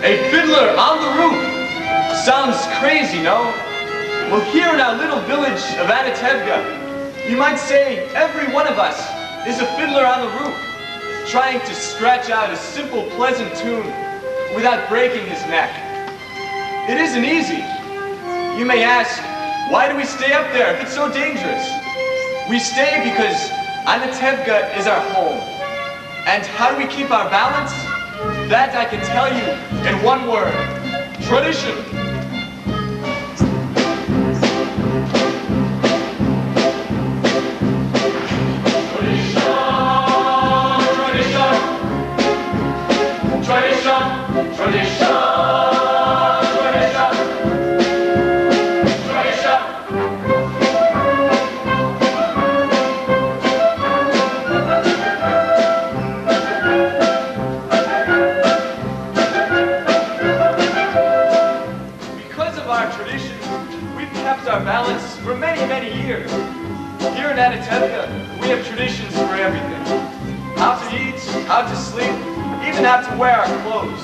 A fiddler on the roof. Sounds crazy, no? Well, here in our little village of Anatevka, you might say every one of us is a fiddler on the roof, trying to scratch out a simple, pleasant tune without breaking his neck. It isn't easy. You may ask, why do we stay up there if it's so dangerous? We stay because Anatevka is our home. And how do we keep our balance? That I can tell you in one word: tradition. Tradition, tradition. Our balance for many, many years. Here in Anatevka, we have traditions for everything. How to eat, how to sleep, even how to wear our clothes.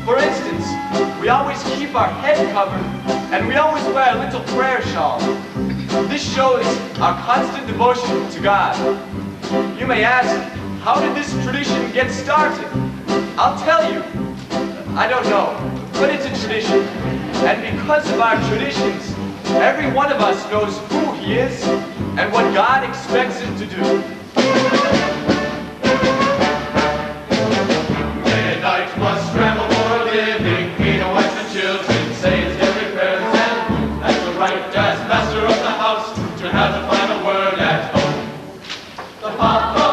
For instance, we always keep our head covered, and we always wear a little prayer shawl. This shows our constant devotion to God. You may ask, how did this tradition get started? I'll tell you. I don't know, but it's a tradition. And because of our traditions, every one of us knows who he is and what God expects him to do. Day and night must scramble for a living. He no wife and children say his daily prayers and that's the right as master of the house to have the final word at home. The Papa.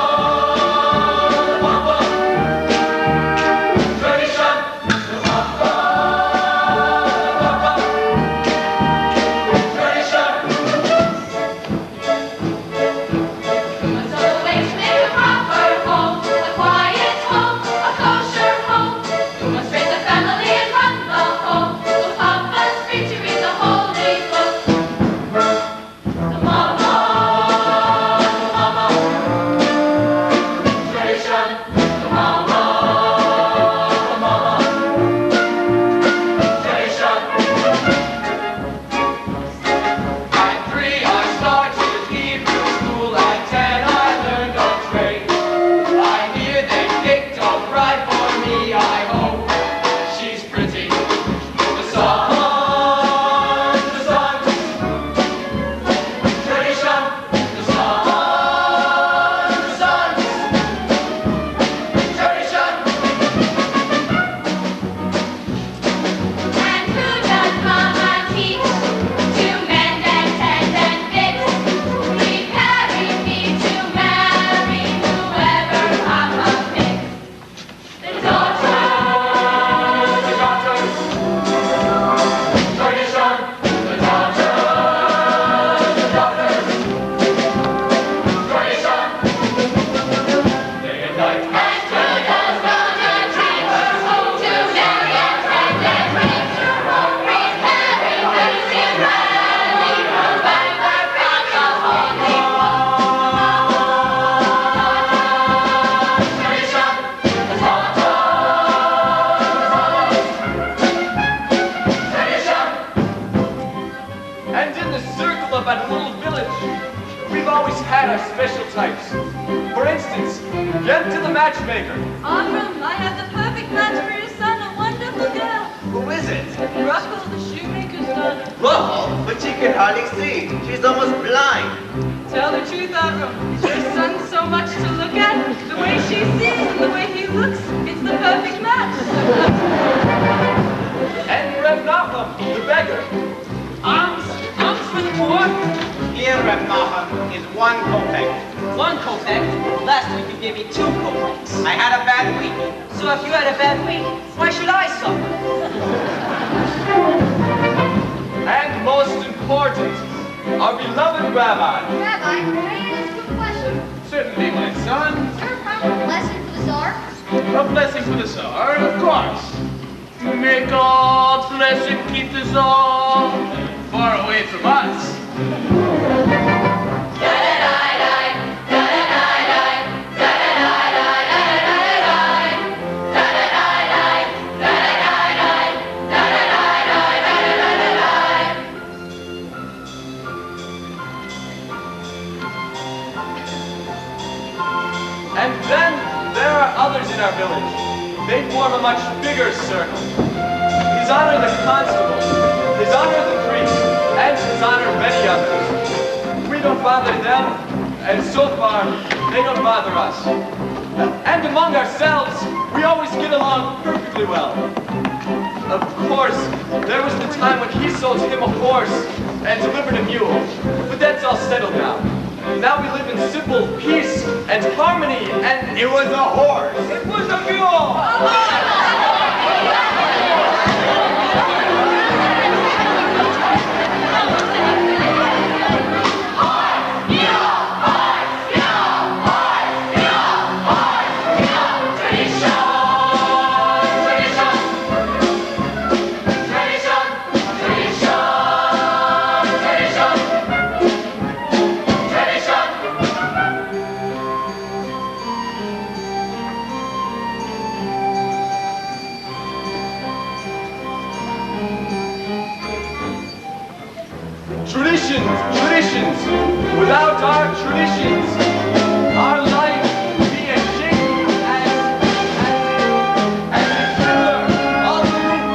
May God bless and keep us all far away from us. And then there are others in our village. They form a much bigger circle. His Honor the Constable, His Honor the Priest, and His Honor many others. We don't bother them, and so far, they don't bother us. And among ourselves, we always get along perfectly well. Of course, there was the time when he sold him a horse and delivered a mule, but that's all settled now. Now we live in simple peace and harmony, and it was a horse. It was a mule. Traditions. Without our traditions, our life would be as shaky as Fiddler all through.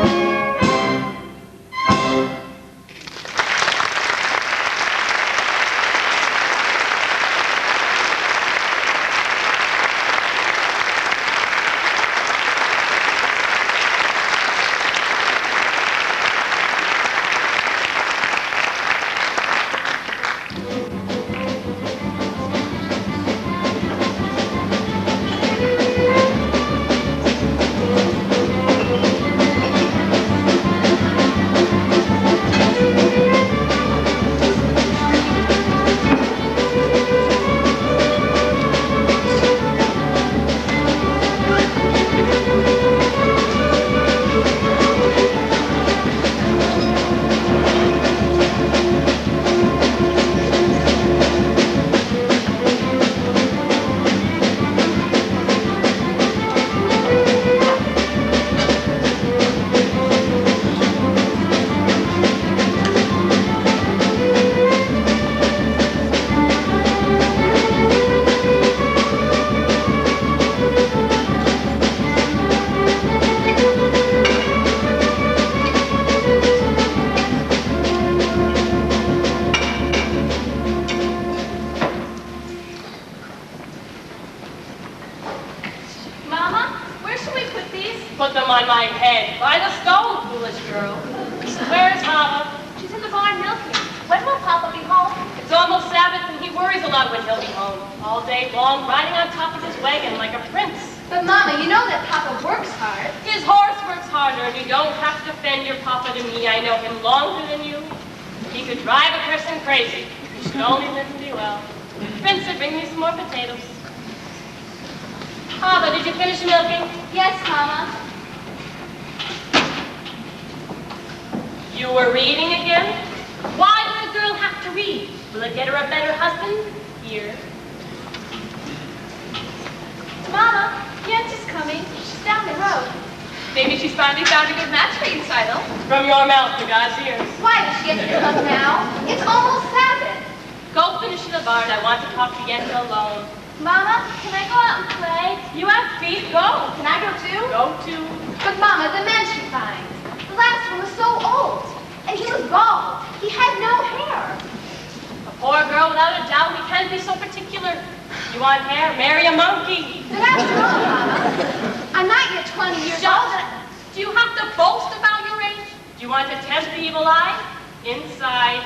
Put them on my head. By the stove, foolish girl. Where's Hava? She's in the barn milking. When will Papa be home? It's almost Sabbath, and he worries a lot when he'll be home. All day long, riding on top of his wagon like a prince. But, Mama, you know that Papa works hard. His horse works harder, and you don't have to defend your Papa to me. I know him longer than you. He could drive a person crazy. You should only listen to me well. Vincent, bring me some more potatoes. Hava, did you finish milking? Yes, Mama. You were reading again? Why does a girl have to read? Will it get her a better husband? Here. Mama, Auntie's coming. She's down the road. Maybe she's finally found a good match for you, Sidle. From your mouth to God's ears. Why does she get to come now? It's almost Sabbath. Go finish in the barn. I want to talk to Yenta alone. Mama, can I go out and play? You have feet. Go. Can I go too? Go too. But Mama, the man she finds. The last one was so old. And he was bald. He had no hair. A poor girl, without a doubt. We can't be so particular. You want hair? Marry a monkey. Then after all, Mama, I'm not yet 20 years old. Do you have to boast about your age? Do you want to tempt the evil eye? Inside.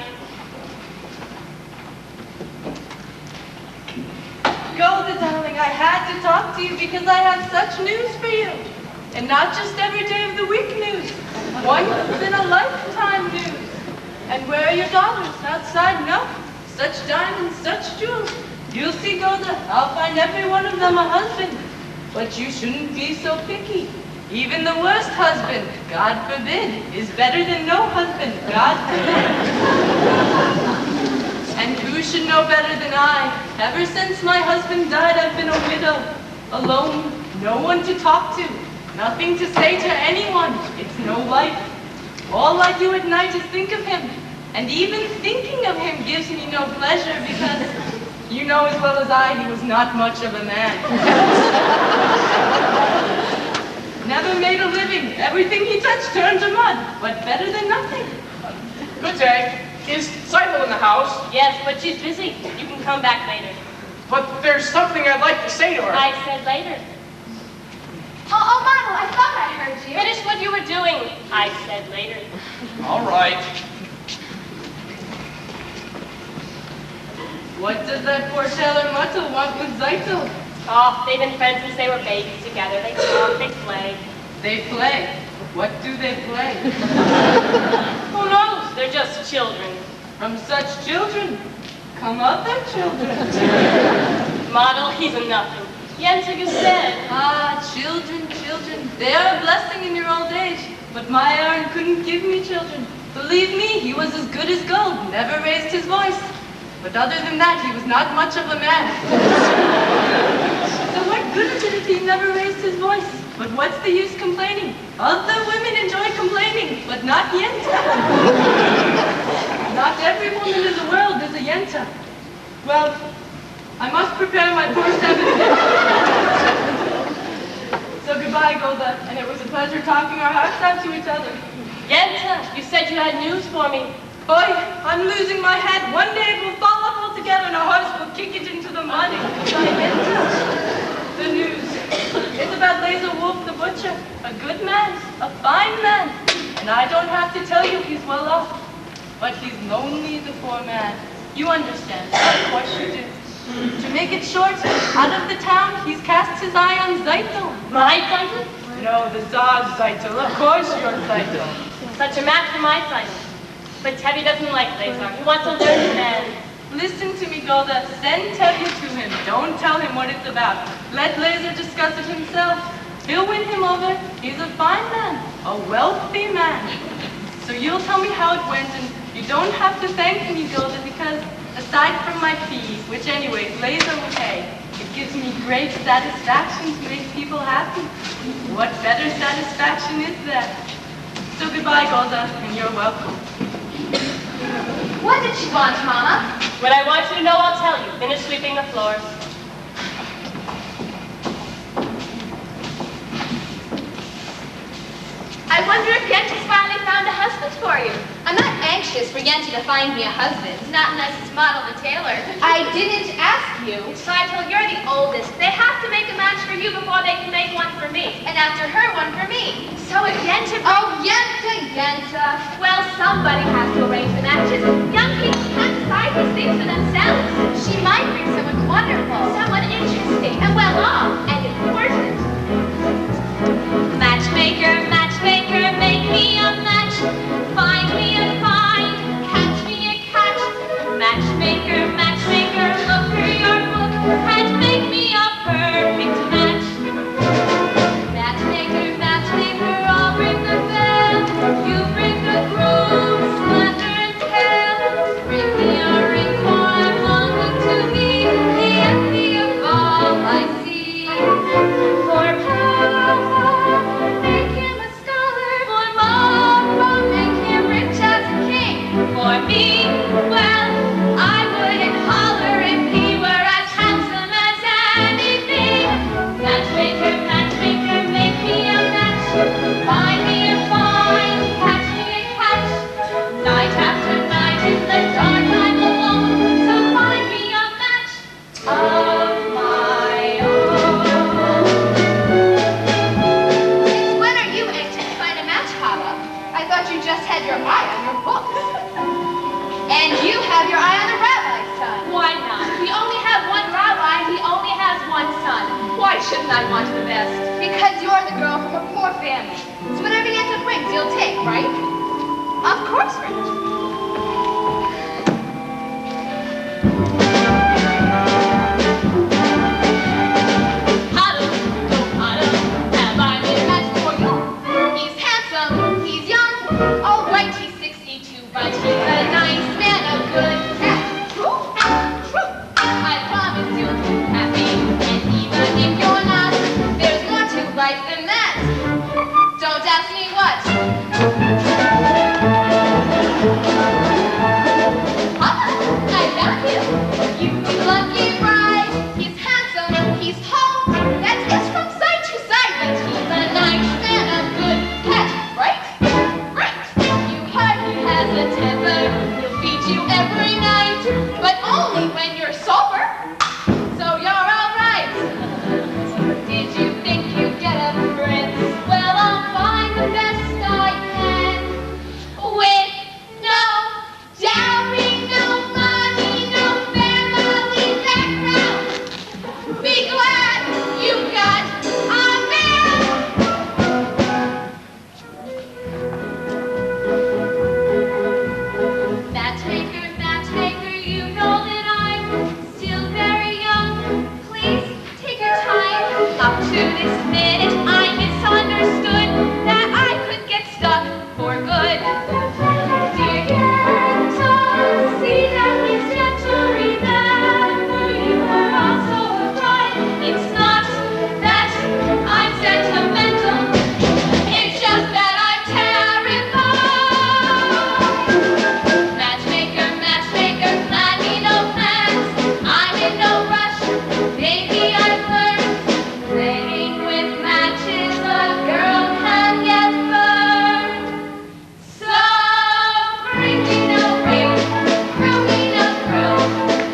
Golda, darling, I had to talk to you because I have such news for you. And not just every day of the week news. Once in a lifetime news. And where are your daughters? Outside? No. Such diamonds, such jewels. You'll see, Golda, I'll find every one of them a husband. But you shouldn't be so picky. Even the worst husband, God forbid, is better than no husband, God forbid. And who should know better than I? Ever since my husband died, I've been a widow, alone, no one to talk to, nothing to say to anyone. It's no life. All I do at night is think of him, and even thinking of him gives me no pleasure because You know as well as I, he was not much of a man. Never made a living. Everything he touched turned to mud, but better than nothing. Good day. Is Seidel in the house? Yes, but she's busy. You can come back later. But there's something I'd like to say to her. I said later. Oh, Milo, I thought I heard you. Finish what you were doing. I said later. All right. What does that poor sailor Muttle want with Zeitel? Oh, they've been friends since they were babies together. They talk, they play. They play. What do they play? Who knows? They're just children. From such children come other children. Model, he's a nothing. Jensig is said. Ah, children, children. They are a blessing in your old age. But my Aaron couldn't give me children. Believe me, he was as good as gold, never raised his voice. But other than that, he was not much of a man. So what good is it if he never raised his voice? But what's the use complaining? Other women enjoy complaining, but not Yenta. Not every woman in the world is a Yenta. Well, I must prepare my poor seventh. So goodbye, Golda, and it was a pleasure talking our hearts out to each other. Yenta, you said you had news for me. Boy, I'm losing my head. One day it will fall off altogether and a horse will kick it into the mud. The news. It's about Laser Wolf the Butcher. A good man, a fine man. And I don't have to tell you he's well off. But he's lonely, the poor man. You understand. Of course you do. To make it short, out of the town, he's cast his eye on Zeitel. My Zeitel? No, the Tsar's Zeitel. Of course you're Zeitel. Such a match for my Zeitel. But Tevye doesn't like Lazar. He wants to learn the man. Listen to me, Golda. Send Tevye to him. Don't tell him what it's about. Let Laser discuss it himself. He'll win him over. He's a fine man, a wealthy man. So you'll tell me how it went, and you don't have to thank me, Golda, because aside from my fee, which anyways Laser will pay, it gives me great satisfaction to make people happy. What better satisfaction is there? So goodbye, Golda, and you're welcome. What did she want, Mama? When I want you to know, I'll tell you. Finish sweeping the floors. I wonder if Yente's finally found a husband for you. I'm not anxious for Yente to find me a husband. Not unless it's Model the tailor. I didn't ask you. Zeitel, you're the oldest. They have to make a match for you before they can make one for me. And after her, one for me. So if Yente... Oh, Yente. Well, somebody has to arrange the matches. Young people can't decide these things for themselves. She might bring someone wonderful. Someone interesting. And well off. And important. Matchmaker, matchmaker, make me a match. Find me a find, catch me a catch. Matchmaker, matchmaker, look through your book and make me a perfect match. Matchmaker, matchmaker, I'll ring the bell. You bring the groom, slender and tail. Bring me a ring, for I'm longing to meet the envy of all I see. For Papa, make him a scholar. For Mama, make him rich as a king. For me, well, I wouldn't holler if he were as handsome as anything. Matchmaker, matchmaker, make me a match. Find me a find, catch me a catch. Night after night in the dark I'm alone, so find me a match of my own. Since when are you anxious to find a match, Papa? I thought you just had your eye on your books. And you have your eye on the rabbi's son. Why not? We only have one rabbi, he only has one son. Why shouldn't I want the best? Because you're the girl from a poor family. So whatever Yenta brings, you'll take, right? Of course, Rich. Have I made a match for you? He's handsome, he's young. All right, he's 62, but he's a nice man, a good cat. True, true. I promise you'll be happy. And even if you're not, there's more to life than that. Don't ask me what. That's yes from side to side, but he's a nice man, a good cat, right? Right. You heard he has a temper. He'll feed you every night, but only when you're sober. So you're all right. Did you think you'd get a prince? Well, I'll find the best I can. With no dowry, no money, no family background. Be glad you got a man. Matchmaker, matchmaker, you know that I'm still very young. Please take your time. Up to this minute, I misunderstood that I could get stuck for good. Dear gentle, see that he's yet to remember you are also a bride. It's not that I'm sentimental, it's just that I'm terrified. Matchmaker, matchmaker, plan me no plans. I'm in no rush. Maybe I've learned playing with matches, a girl can get burned. So bring me no ring, throw me no thrill,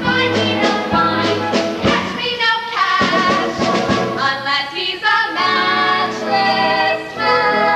find me no find, catch me no cash, unless he's a matchless match.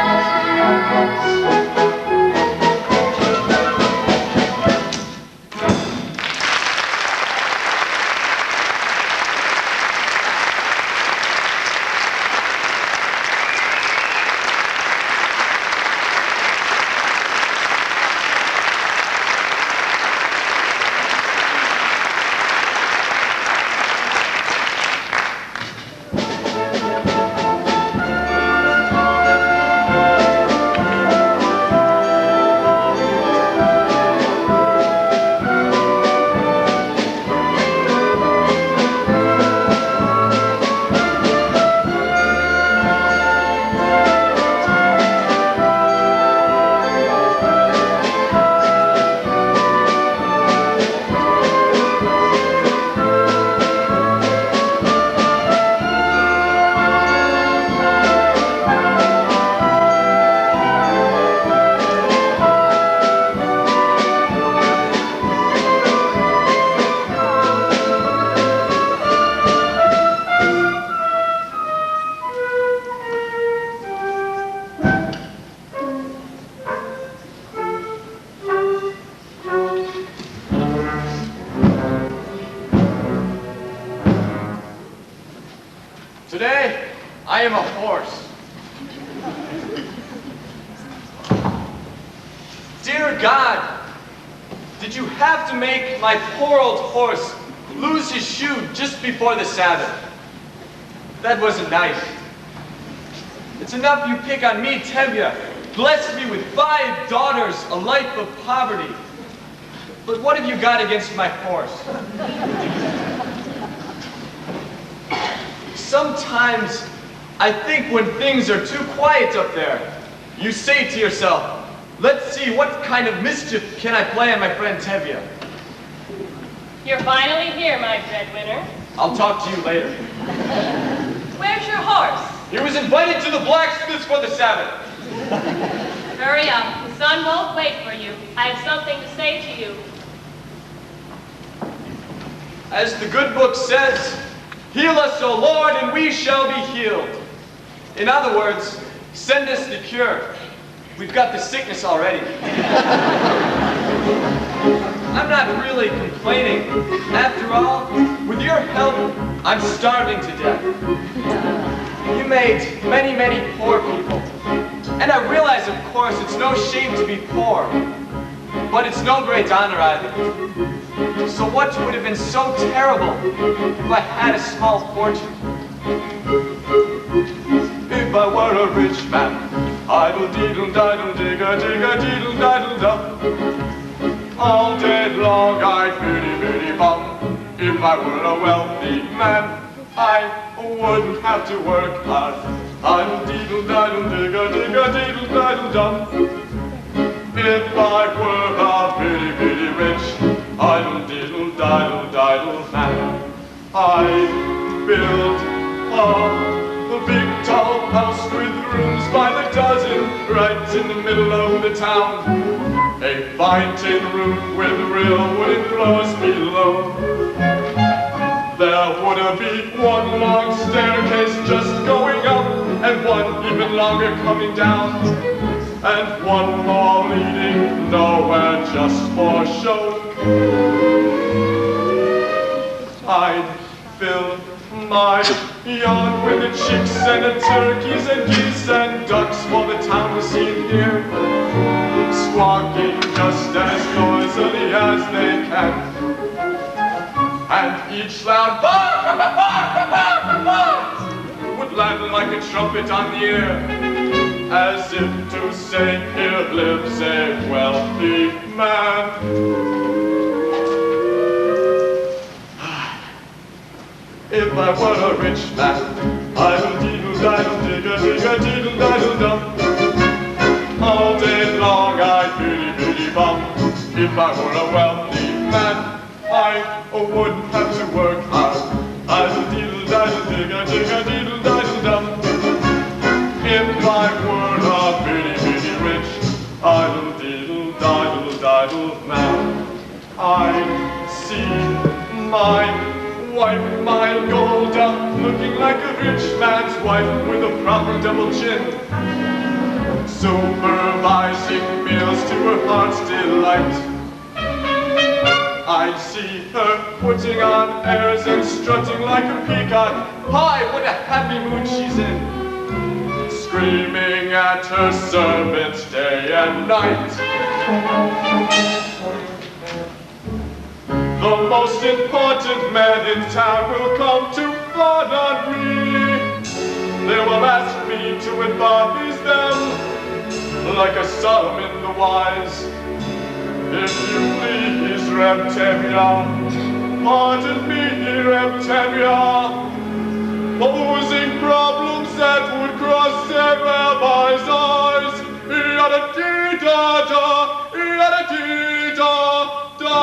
Today, I am a horse. Dear God, did you have to make my poor old horse lose his shoe just before the Sabbath? That wasn't nice. It's enough you pick on me, Tevye, bless me with 5 daughters, a life of poverty. But what have you got against my horse? Sometimes I think when things are too quiet up there, you say to yourself, let's see what kind of mischief can I play on my friend Tevye. You're finally here, my breadwinner. I'll talk to you later. Where's your horse? He was invited to the blacksmith's for the Sabbath. Hurry up. The sun won't wait for you. I have something to say to you. As the good book says, heal us, O Lord, and we shall be healed. In other words, send us the cure. We've got the sickness already. I'm not really complaining. After all, with your help, I'm starving to death. You made many, many poor people. And I realize, of course, it's no shame to be poor. But it's no great honor either. So what would have been so terrible if I had a small fortune? If I were a rich man, idle-deedle-diddle-digga-digga-deedle-diddle-dum. All day long I'd biddy-biddy-bum. If I were a wealthy man, I wouldn't have to work hard. Idle-deedle-diddle-digga-digga-deedle-diddle-dum. If I were a bitty rich, idle-diddle-diddle-diddle man, I'd build a right in the middle of the town. A fine tin roof with real wooden floors below. There would be one long staircase just going up, and one even longer coming down, and one more leading nowhere just for show. I'd fill my yard with the chicks and the turkeys and geese and ducks for the town to see and hear, squawking just as noisily as they can. And each loud bark, bark, bark, bark would land like a trumpet on the ear, as if to say, here lives a wealthy man. If I were a rich man, idle-deedle-diddle-digger-digger-deedle-diddle-dum. All day long I'd biddy-biddy-bum. If I were a wealthy man, I wouldn't have to work hard. Idle-deedle-diddle-digger-digger-deedle-diddle-dum. If I were a bitty-bitty rich, idle-deedle-diddle-diddle man, I'd see my wife, my Golda, looking like a rich man's wife with a proper double chin, supervising meals to her heart's delight. I'd see her putting on airs and strutting like a peacock. Hi, what a happy mood she's in, screaming at her servants day and night. The most important men in town will come to fawn on me. They will ask me to advise them like a Solomon the Wise. If you please, Reptemia, pardon me, Reptemia, posing problems that would cross a rabbi's eyes. Yada-dee-da-da, yada-dee-da-da.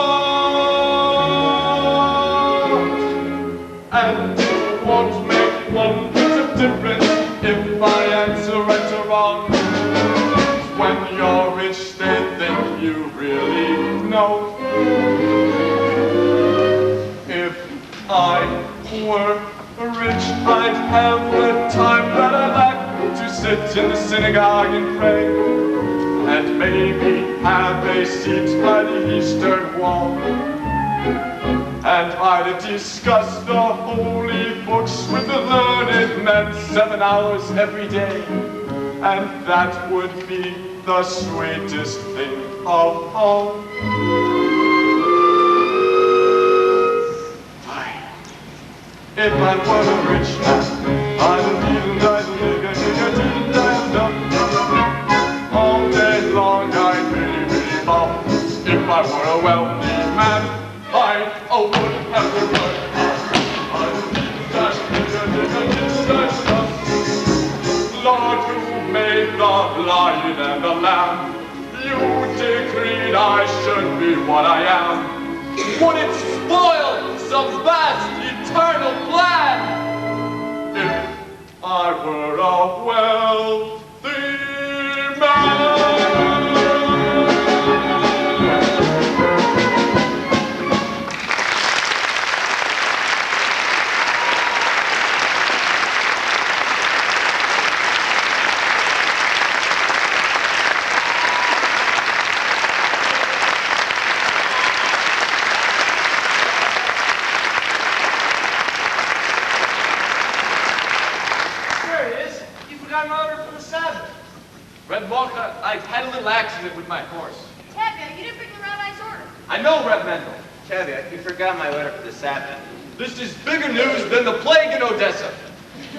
And it won't make one bit of difference if I answer right or wrong. When you're rich, they think you really know. If I were rich, I'd have the time that I lack to sit in the synagogue and pray, and maybe have a seat by the eastern wall. And I'd discuss the holy books with the learned men 7 hours every day, and that would be the sweetest thing of all. If I were a rich man, idle-deedle-diddle-digger-digger-diddle-diddle-dum. All day long I'd biddy-biddy-bum. If I were a wealthy man, I wouldn't have to work hard. Idle-deedle-diddle-digger-digger-diddle-diddle-dum. Lord, who made the lion and the lamb, you decreed I should be what I am. Would it spoil some vast eternal plan if I were a wealthy man? I've had a little accident with my horse. Tavia, you didn't bring the rabbi's order. I know, Reb Mendel. Tavia, you forgot my letter for the Sabbath. This is bigger news than the plague in Odessa.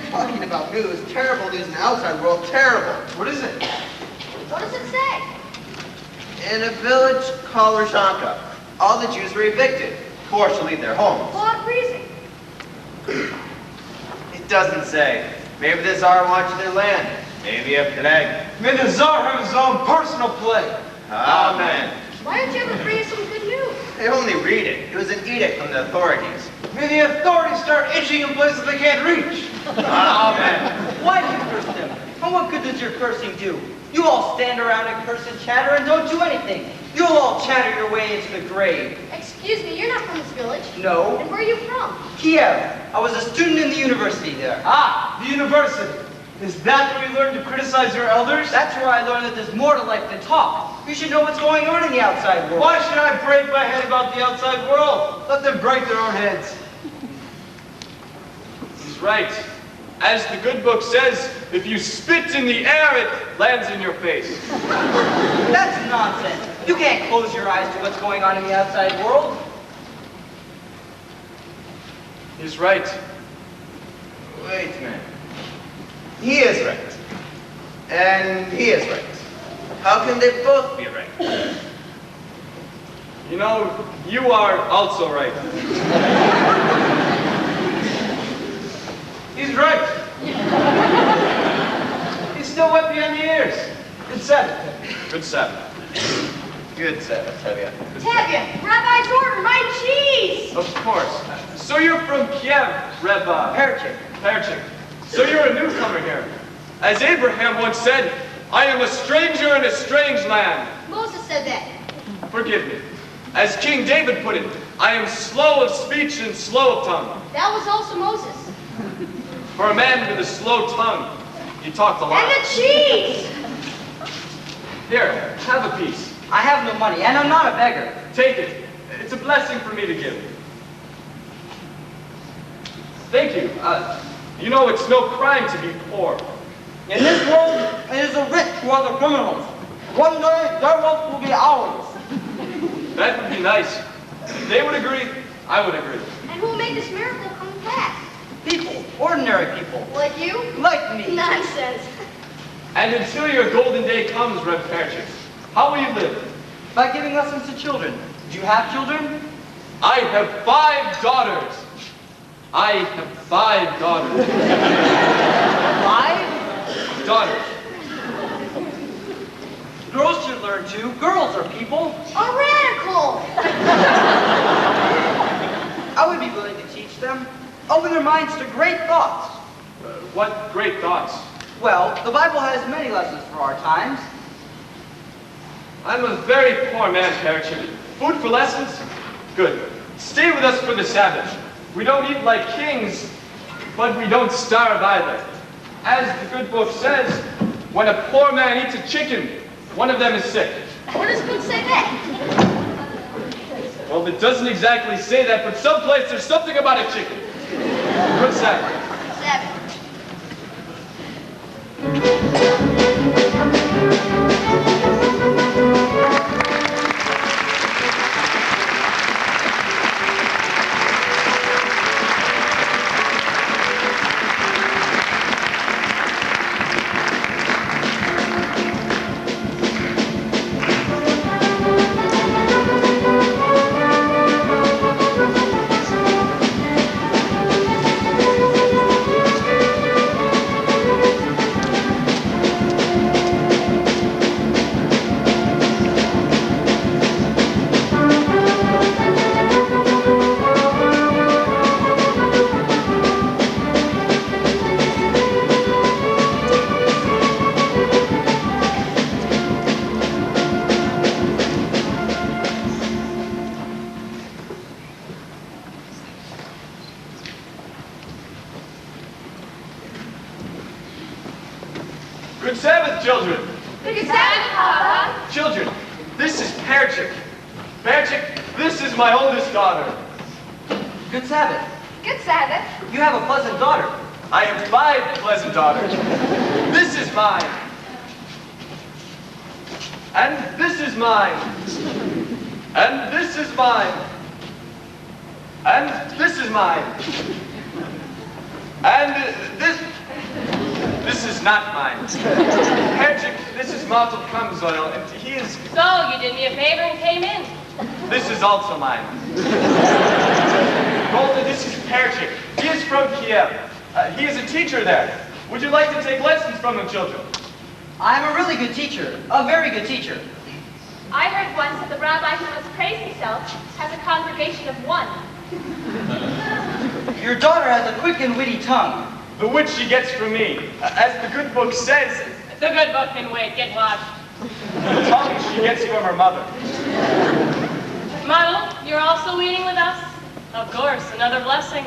Talking about news, terrible news in the outside world, terrible. What is it? What does it say? In a village called Rzhanka, all the Jews were evicted, forced to leave their homes. For what reason? It doesn't say. Maybe the Tsar wants their land. Maybe a plague. May the Tsar have his own personal plague. Amen. Why don't you ever bring us some good news? They only read it. It was an edict from the authorities. May the authorities start itching in places they can't reach. Amen. Why do you curse them? And what could the does your cursing do? You all stand around and curse and chatter and don't do anything. You'll all chatter your way into the grave. Excuse me, you're not from this village. No. And where are you from? Kiev. I was a student in the university there. Ah, the university. Is that where you learn to criticize your elders? That's where I learned that there's more to life than talk. You should know what's going on in the outside world. Why should I break my head about the outside world? Let them break their own heads. He's right. As the good book says, if you spit in the air, it lands in your face. That's nonsense. You can't close your eyes to what's going on in the outside world. He's right. Wait a minute. He is right. And he is right. How can they both be right? You know, you are also right. He's right. He's still wet behind the ears. Good Sabbath. Good Sabbath. Good Sabbath, Tevye. Tevye, Rabbi's order, my cheese! Of course. So you're from Kiev, Rabbi. Perchik. Perchik. So you're a newcomer here. As Abraham once said, I am a stranger in a strange land. Moses said that. Forgive me. As King David put it, I am slow of speech and slow of tongue. That was also Moses. For a man with a slow tongue, he talked a lot. And the cheese! Here, have a piece. I have no money, and I'm not a beggar. Take it. It's a blessing for me to give. Thank you. You know, it's no crime to be poor. In this world, it is the rich who are the criminals. One day, their wealth will be ours. That would be nice. They would agree. I would agree. And who will make this miracle come to pass? People, ordinary people, Like you? like me. Nonsense. And until your golden day comes, Reb Perchik, how will you live? By giving lessons to children. Do you have children? I have 5 daughters. I have 5 daughters. 5? Daughters. Girls should learn too. Girls are people. A radical! I would be willing to teach them. Open their minds to great thoughts. What great thoughts. Well, the Bible has many lessons for our times. I'm a very poor man, Perchik. Food for lessons? Good. Stay with us for the Sabbath. We don't eat like kings, but we don't starve either. As the good book says, when a poor man eats a chicken, one of them is sick. Where does food say that? Well, it doesn't exactly say that, but someplace there's something about a chicken. Good Sabbath. Sabbath. Good Sabbath, children. Good Sabbath, Papa. Children, this is Perchik. Perchik, this is my oldest daughter. Good Sabbath. Good Sabbath. You have a pleasant daughter. I have 5 pleasant daughters. This is mine. And this is mine. And this is mine. And this is mine. And this is not mine. Perchik, this is Martel Kamzoil, and he is... So, you did me a favor and came in. This is also mine. Golden, this is Perchik. He is from Kiev. He is a teacher there. Would you like to take lessons from him, children? I'm a really good teacher. A very good teacher. I heard once that the rabbi who must praise himself has a congregation of 1. Your daughter has a quick and witty tongue. The which she gets from me. As the good book says, The good book can wait. Get washed. Tell me she gets you from her mother. Muddle, you're also eating with us? Of course, another blessing.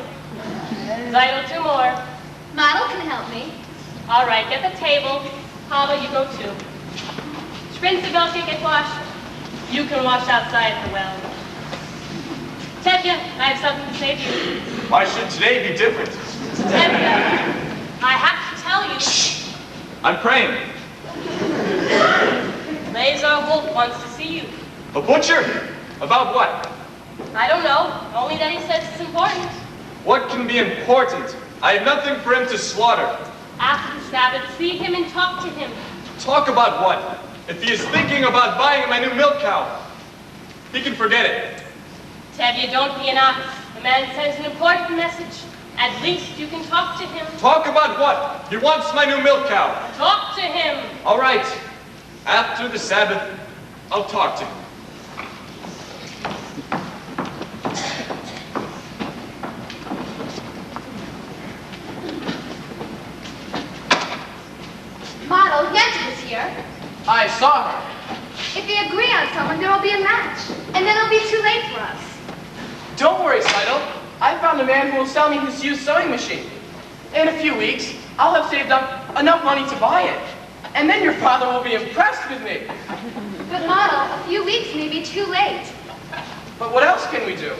Zyto, 2 more. Model can help me. All right, get the table. Papa, you go too. Sprinzibelke, get washed. You can wash outside the well. Tevye, I have something to say to you. Why should today be different? Tevye, I have to tell you. Shh! I'm praying. Lazar Wolf wants to see you. A butcher? About what? I don't know, only that he says it's important. What can be important? I have nothing for him to slaughter. After the Sabbath, see him and talk to him. Talk about what? If he is thinking about buying my new milk cow, he can forget it. Tevye, don't be an ox. The man sends an important message. At least you can talk to him. Talk about what? He wants my new milk cow. Talk to him. All right. After the Sabbath, I'll talk to him. Model, Yenta is here. I saw her. If we agree on someone, there will be a match. And then it'll be too late for us. Don't worry, Seidel. I found a man who will sell me his used sewing machine. In a few weeks, I'll have saved up enough money to buy it. And then your father will be impressed with me. But Model, a few weeks may be too late. But what else can we do?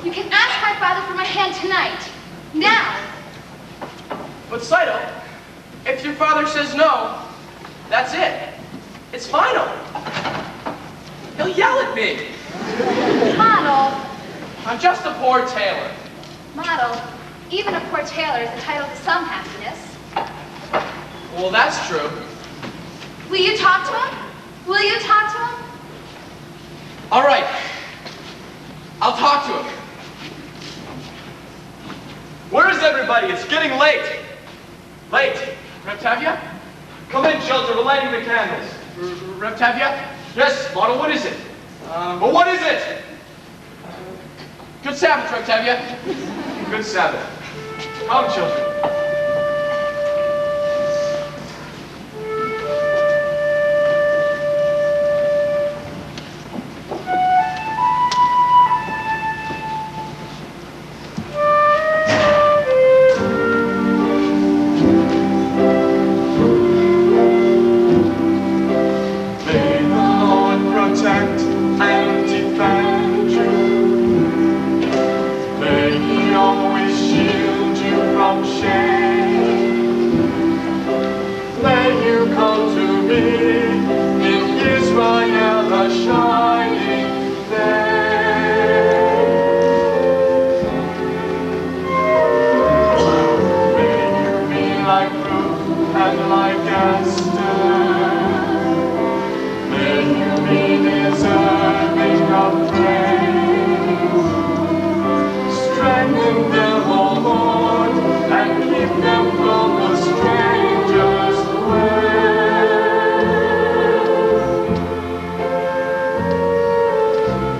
You can ask my father for my hand tonight. Now. But Seidel, if your father says no, that's it. It's final. He'll yell at me. Model. I'm just a poor tailor. Model, even a poor tailor is entitled to some happiness. Well, that's true. Will you talk to him? Will you talk to him? All right. I'll talk to him. Where is everybody? It's getting late. Late. Reptavia? Come in, children. We're lighting the candles. Reptavia? Yes, Model, what is it? But what is it? Good Sabbath, Reptavia. Good Sabbath. Come, children. May the Lord protect and defend you. May He always shield you from shame. May you come to me in Israel a shining day. May you be like Ruth and like Esther. May you be deserving of praise. Strengthen them, O Lord, and keep them from the stranger's way.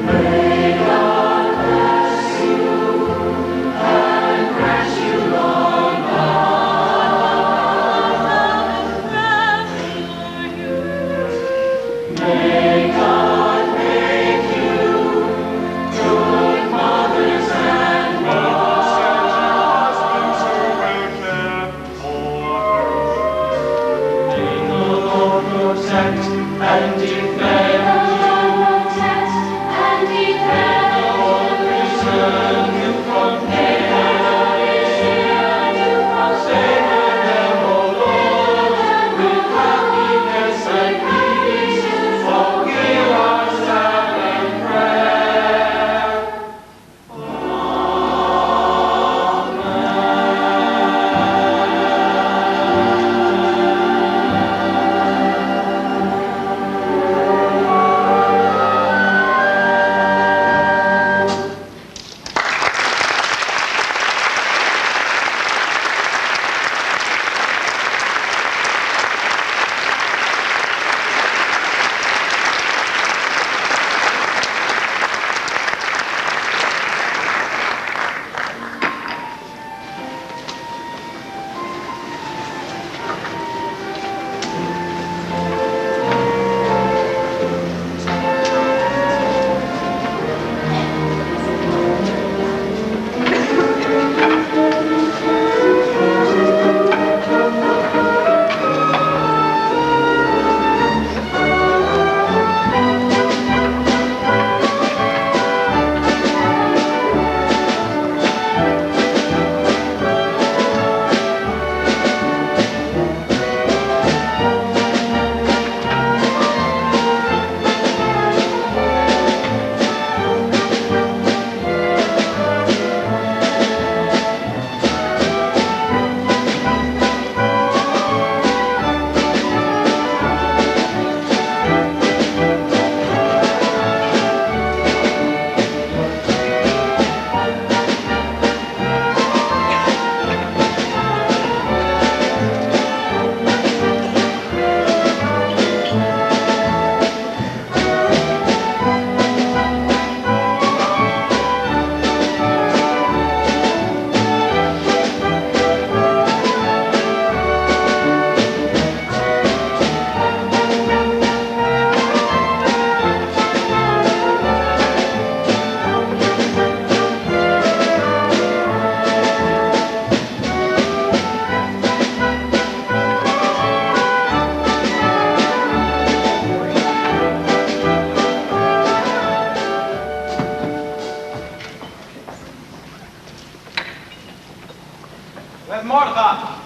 May God bless you and grant you long life. May God make you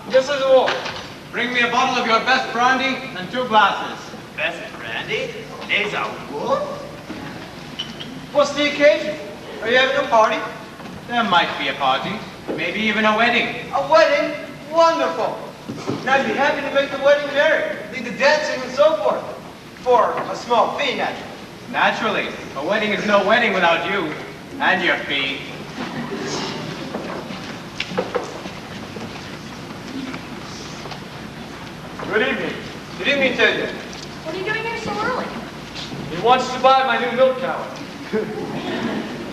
This is all. Bring me a bottle of your best brandy and 2 glasses. Best brandy? These are good. What's the occasion? Are you having a party? There might be a party. Maybe even a wedding. A wedding? Wonderful. And I'd be happy to make the wedding merry, lead the dancing and so forth. For a small fee, naturally. Naturally. A wedding is no wedding without you. And your fee. Good evening. Good evening to you. What are you doing here so early? He wants to buy my new milk cow.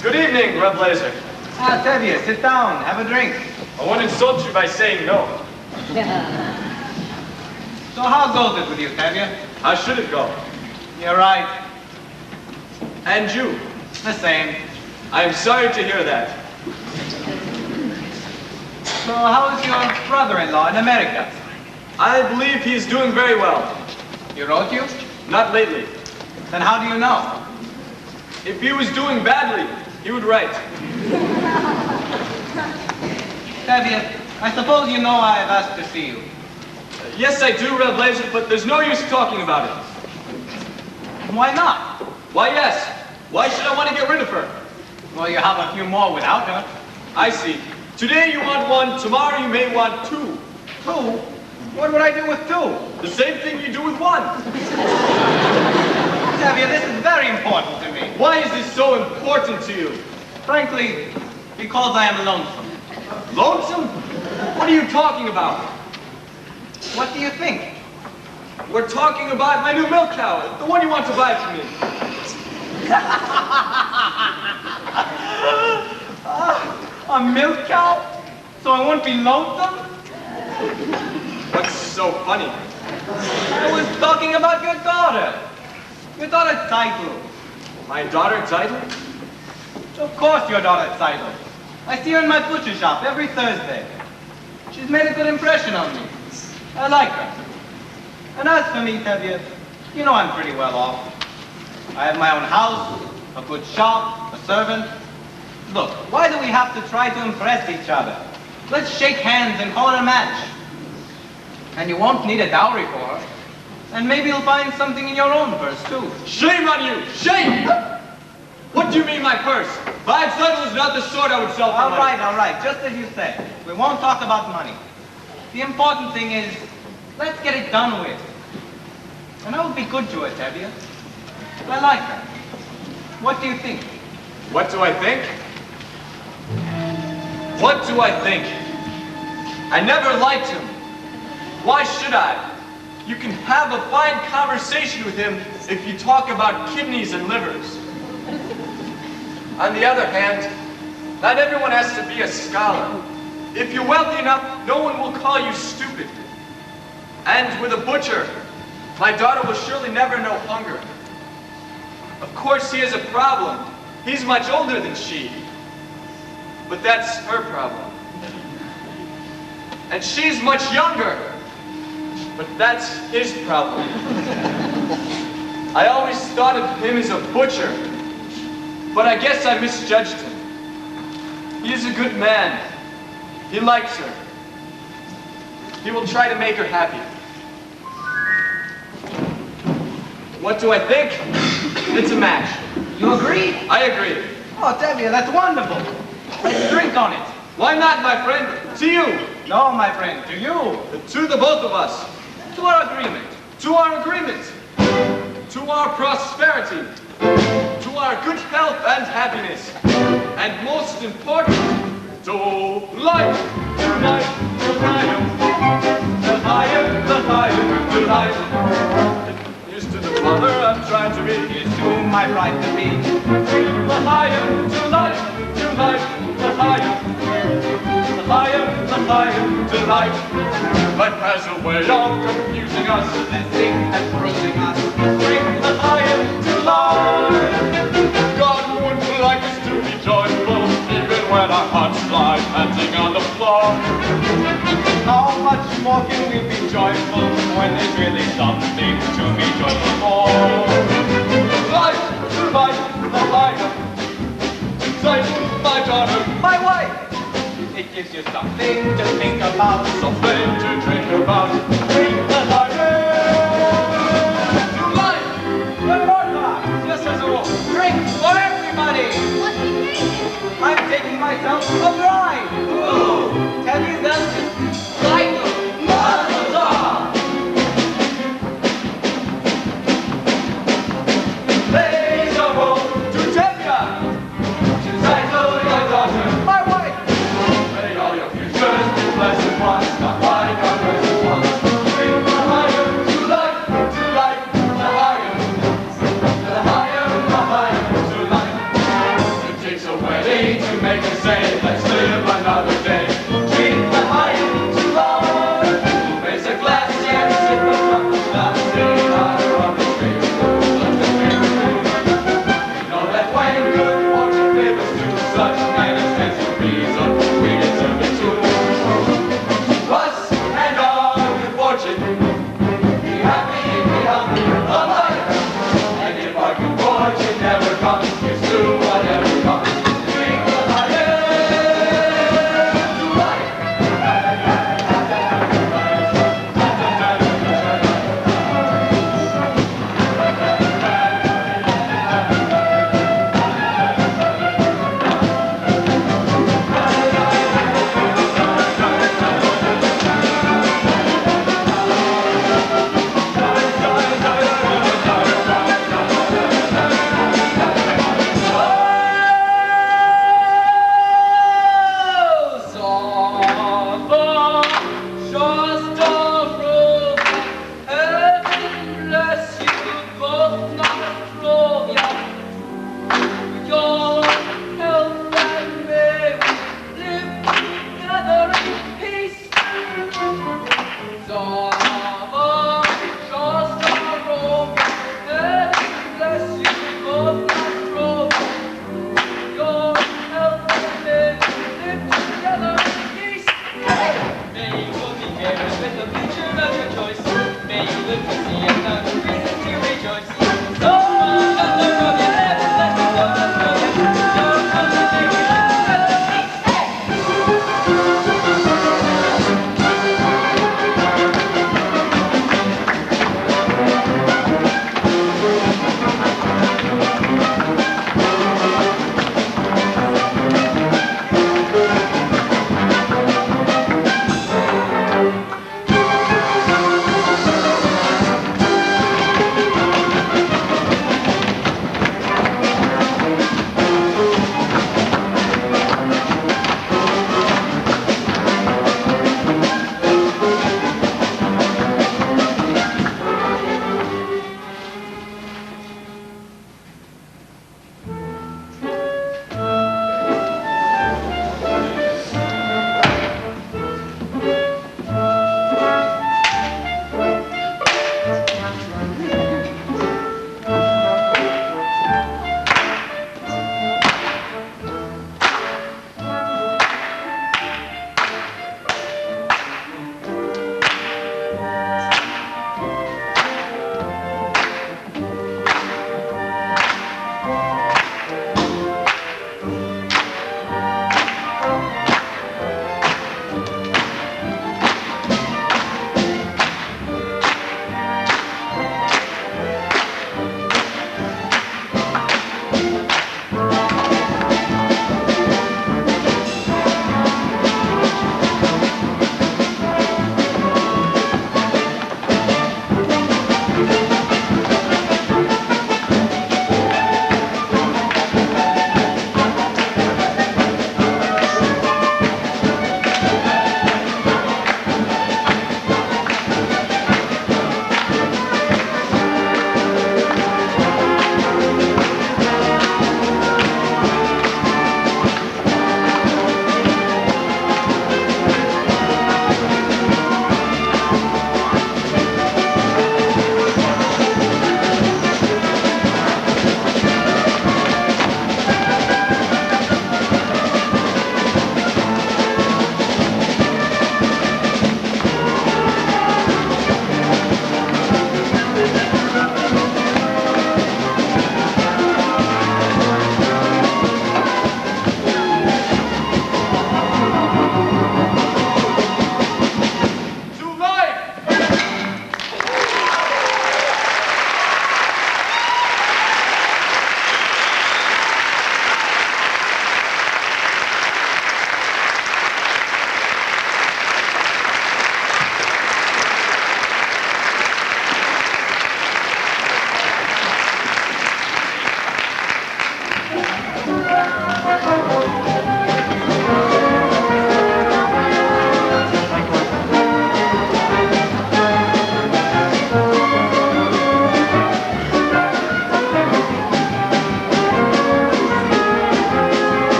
Good evening, Red Blazer. Ah, Tevye, sit down. Have a drink. I won't insult you by saying no. So how goes it with you, Tevye? How should it go? You're right. And you? The same. I am sorry to hear that. So how is your brother-in-law in America? I believe he is doing very well. He wrote you? Not lately. Then how do you know? If he was doing badly, he would write. Tevye, I suppose you know I have asked to see you. Yes, I do, Red Blazer, but there's no use talking about it. Why not? Why, yes. Why should I want to get rid of her? Well, you have a few more without her. I see. Today you want 1, tomorrow you may want 2. 2? What would I do with 2? The same thing you do with 1. Tevye, this is very important to me. Why is this so important to you? Frankly, because I am lonesome. Lonesome? What are you talking about? What do you think? We're talking about my new milk cow, the one you want to buy from me. A milk cow? So I won't be lonesome? What's so funny? I was talking about your daughter. Your daughter Title. My daughter, Title? Of course your daughter Title. I see her in my butcher shop every Thursday. She's made a good impression on me. I like her. And as for me, Tevye, you know I'm pretty well off. I have my own house, a good shop, a servant. Look, why do we have to try to impress each other? Let's shake hands and call it a match. And you won't need a dowry for her. And maybe you'll find something in your own purse, too. Shame on you! Shame! What do you mean, my purse? 5 Title is not the sort I would sell for money. All right, just as you said. We won't talk about money. The important thing is, let's get it done with. And I will be good to her, Tevye. I like her. What do you think? What do I think? What do I think? I never liked him. Why should I? You can have a fine conversation with him if you talk about kidneys and livers. On the other hand, not everyone has to be a scholar. If you're wealthy enough, no one will call you stupid. And with a butcher, my daughter will surely never know hunger. Of course, he has a problem. He's much older than she. But that's her problem. And she's much younger. But that's his problem. I always thought of him as a butcher. But I guess I misjudged him. He is a good man. He likes her. He will try to make her happy. What do I think? It's a match. You agree? I agree. Oh, Tevye, that's wonderful. Let's drink on it. Why not, my friend? To you. No, my friend, to you. To the both of us. To our agreement. To our agreement. To our prosperity. To our good health and happiness. And most important, to life. To life. To life. To life. To life. To life. Here's to the father I'm trying to be. Here's to whom my right to be. The higher. To life. To life. The higher. The higher to life. Life has a way of confusing us, Blessing and bruising us. bring the higher to life. God would like us to be joyful, even when our hearts lie panting on the floor. How much more can we be joyful when there's really something to be joyful for? Life to life, the higher. Sight, my daughter, My wife! It gives you something to think about, something to drink about. Drink the to life! One more glass, just as a rule. Drink for everybody! What's he taking? I'm taking myself a bride! Ooh! Tell you that cycle! Plays a role to Tevya! To cycle your daughter, my wife! May all your futures be pleasant ones, not like our present ones. Drink the higher to life, the higher to life. It takes a wedding to make a say, let's live another day. Drink the higher to life. Raise a glass, yes, sip a cup of glass, stay out of the street. We know that wine good fortune favors to such men as tends to reason, we deserve it too. Us and all good fortune, be happy, be healthy, alive. And if our good fortune never comes, here's to whatever comes. Drink the higher to life.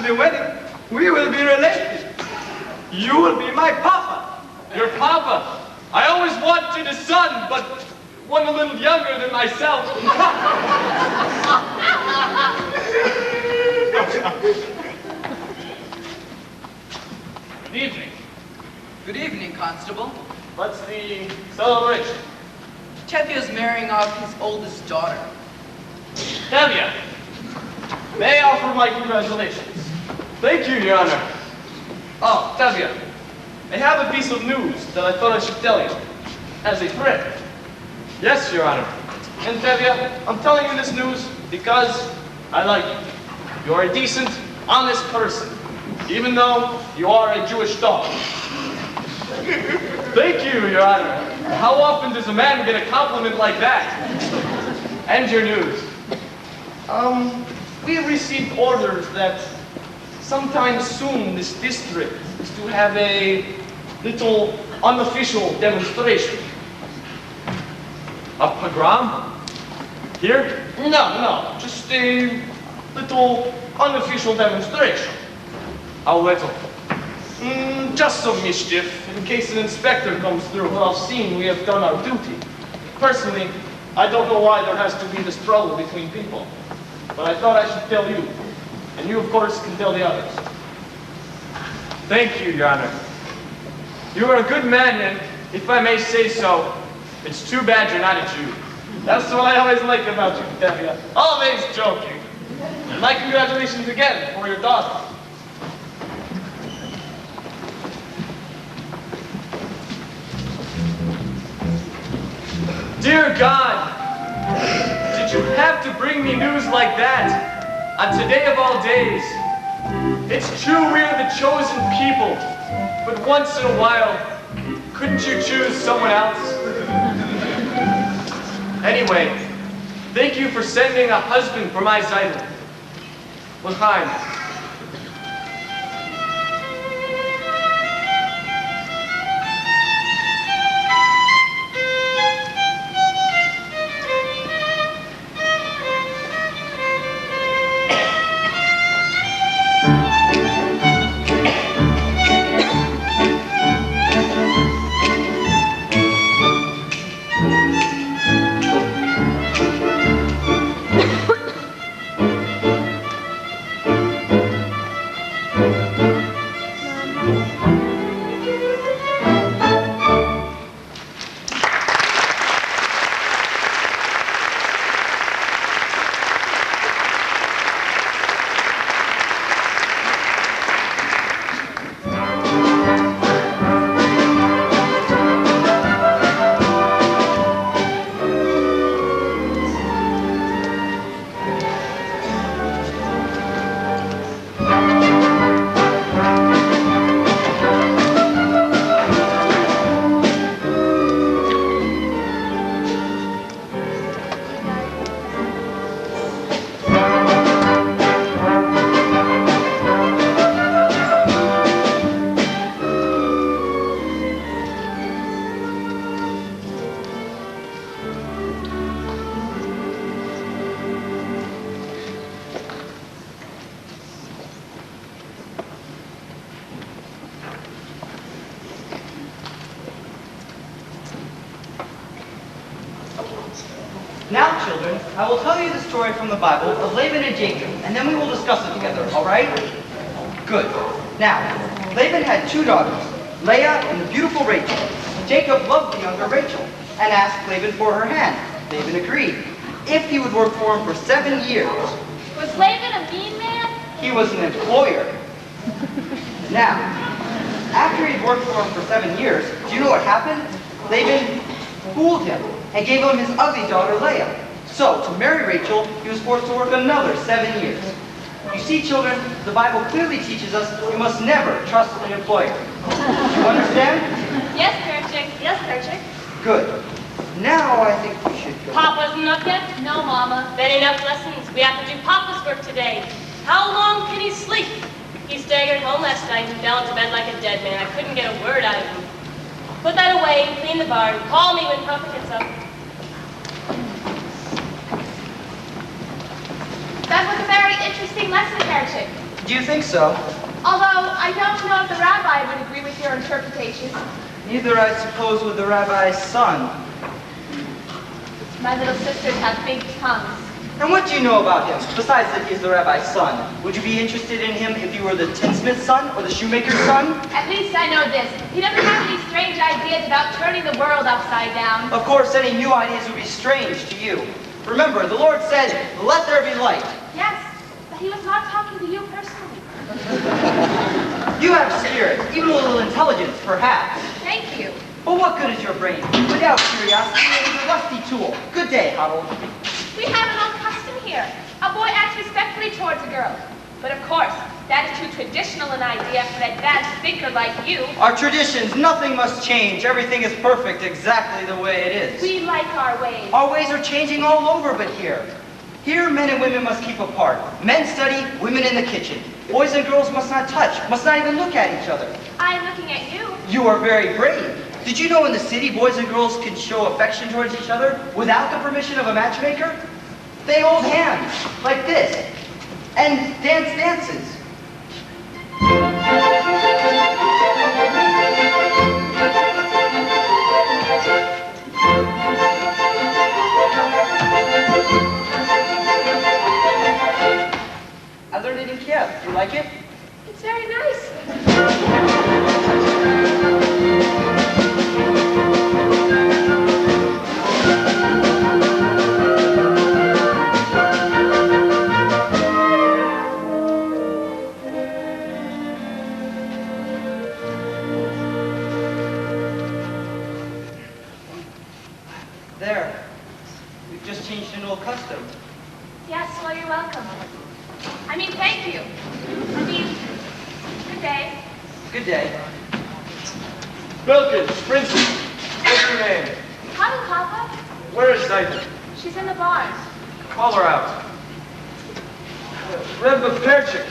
the wedding, we will be related. You will be my papa. Your papa. I always wanted a son, but one a little younger than myself. Good evening. Good evening, Constable. What's the celebration? Tevye's marrying off his oldest daughter. Tevye, may I offer my congratulations? Thank you, Your Honor. Oh, Tevye, I have a piece of news that I thought I should tell you. As a friend. Yes, Your Honor. And Tevye, I'm telling you this news because I like you. You're a decent, honest person, even though you are a Jewish dog. Thank you, Your Honor. How often does a man get a compliment like that? And your news. We have received orders that sometime soon this district is to have a little unofficial demonstration. A pogrom? Here? No, just a little unofficial demonstration. How little? Just some mischief, in case an inspector comes through. Well, I've seen we have done our duty. Personally, I don't know why there has to be this trouble between people. But I thought I should tell you. And you, of course, can tell the others. Thank you, Your Honor. You are a good man, and if I may say so, it's too bad you're not a Jew. That's what I always like about you, Tevye. Always joking. And my congratulations again for your daughter. Dear God, did you have to bring me news like that on today of all days? It's true we are the chosen people, but once in a while, couldn't you choose someone else? Anyway, thank you for sending a husband for my Zeidel. L'chaim. Now, children, I will tell you the story from the Bible of Laban and Jacob, and then we will discuss it together, all right? Good. Now, Laban had two daughters, Leah and the beautiful Rachel. Jacob loved the younger Rachel and asked Laban for her hand. Laban agreed, if he would work for him for 7 years. Was Laban a mean man? He was an employer. Now, after he'd worked for him for 7 years, do you know what happened? Laban fooled him and gave him his ugly daughter Leah. So, to marry Rachel, he was forced to work another 7 years. You see, children, the Bible clearly teaches us you must never trust an employer. Do you understand? Yes, Perchik. Yes, Perchik. Good. Now I think we should go. Papa's not yet? No, Mama. Then enough lessons. We have to do Papa's work today. How long can he sleep? He staggered home last night and fell into bed like a dead man. I couldn't get a word out of him. Put that away, clean the barn. Call me when Papa gets up. That was a very interesting lesson, Perchik. Do you think so? Although I don't know if the rabbi would agree with your interpretation. Neither, I suppose, would the rabbi's son. My little sisters have big tongues. And what do you know about him, besides that he's the rabbi's son? Would you be interested in him if he were the tinsmith's son or the shoemaker's son? At least I know this. He doesn't have any strange ideas about turning the world upside down. Of course, any new ideas would be strange to you. Remember, the Lord said, "Let there be light." Yes, but he was not talking to you personally. You have spirit, even a little intelligence, perhaps. Thank you. But what good is your brain? Without curiosity, it is a rusty tool. Good day, Hubble. We have an old custom here. A boy acts respectfully towards a girl. But of course, that is too traditional an idea for an advanced thinker like you. Our traditions, nothing must change. Everything is perfect exactly the way it is. We like our ways. Our ways are changing all over but here. Here, men and women must keep apart. Men study, women in the kitchen. Boys and girls must not touch, must not even look at each other. I'm looking at you. You are very brave. Did you know in the city, boys and girls can show affection towards each other without the permission of a matchmaker? They hold hands, like this, and dance dances. I learned it in Kiev. Do you like it? It's very nice. There. We've just changed an old custom. Yes, well, you're welcome. I mean, thank you. I mean, good day. Good day. Wilkins, Princess, what's your name? Hi, Papa. Where is Zayden? She's in the barn. Call her out. Rebbe Perchik,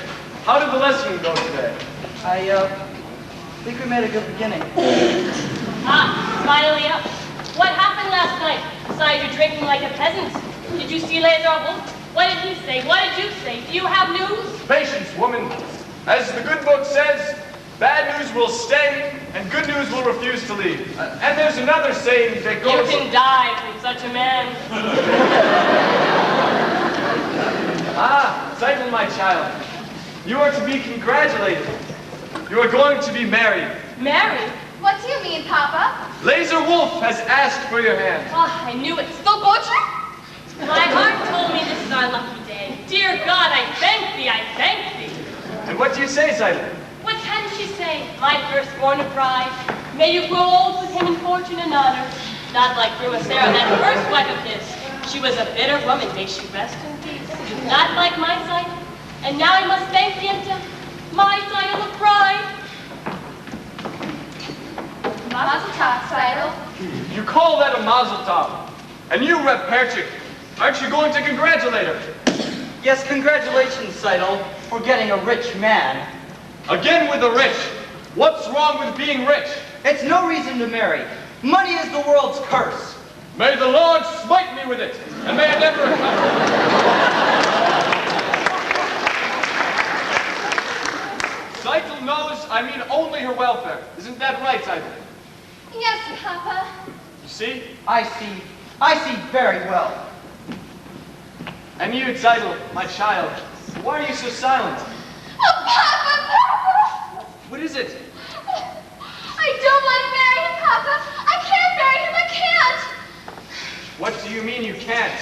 how did the lesson go today? I think we made a good beginning. Ah, finally up. What happened last night? Besides you drinking like a peasant? Did you see Laser Wolf? What did he say? What did you say? Do you have news? Patience, woman. As the good book says, bad news will stay, and good news will refuse to leave. And there's another saying that goes... You can die from such a man. Ah, Zayden, my child. You are to be congratulated. You are going to be married. Married? What do you mean, Papa? Laser Wolf has asked for your hand. Ah, I knew it. Still Butcher? My heart told me this is our lucky day. Dear God, I thank thee, I thank thee. And what do you say, Zayden? What can she say? My firstborn of pride. May you grow old with him in fortune and honor. Not like Gruma Sarah, that first wife of his. She was a bitter woman, may she rest in peace. Not like my sight. And now I must thank the empty, my Seidel of pride. Mazel tov, Seidel. You call that a mazel tov. And you, Reb Perchik, aren't you going to congratulate her? Yes, congratulations, Seidel, for getting a rich man. Again with the rich. What's wrong with being rich? It's no reason to marry. Money is the world's curse. May the Lord smite me with it, and may I never Seidel knows I mean only her welfare. Isn't that right, Seidel? Yes, Papa. You see? I see very well. And you, Seidel, my child, why are you so silent? Oh, Papa! What is it? I don't want to marry him, Papa. I can't marry him. I can't. What do you mean you can't?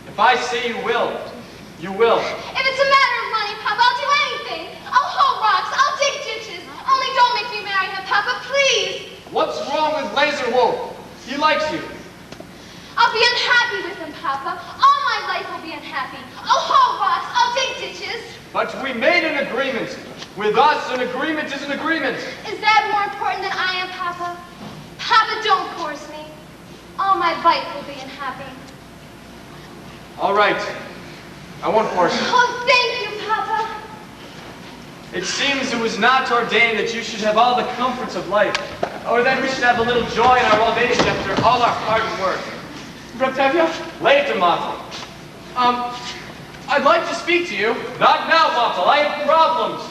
If I say you will, you will. If it's a matter of money, Papa, I'll do anything. I'll haul rocks. I'll dig ditches. Only don't make me marry him, Papa, please. What's wrong with Laser Wolf? He likes you. I'll be unhappy with him, Papa. All my life will be unhappy. I'll haul rocks. I'll dig ditches. But we made an agreement. With us, an agreement is an agreement. Is that more important than I am, Papa? Papa, don't force me. All my life will be unhappy. All right. I won't force you. Oh, thank you, Papa. It seems it was not ordained that you should have all the comforts of life, or that we should have a little joy in our old age after all our hard work. Reb Tevye? Later, Mazel. I'd like to speak to you. Not now, Mottle. I have problems.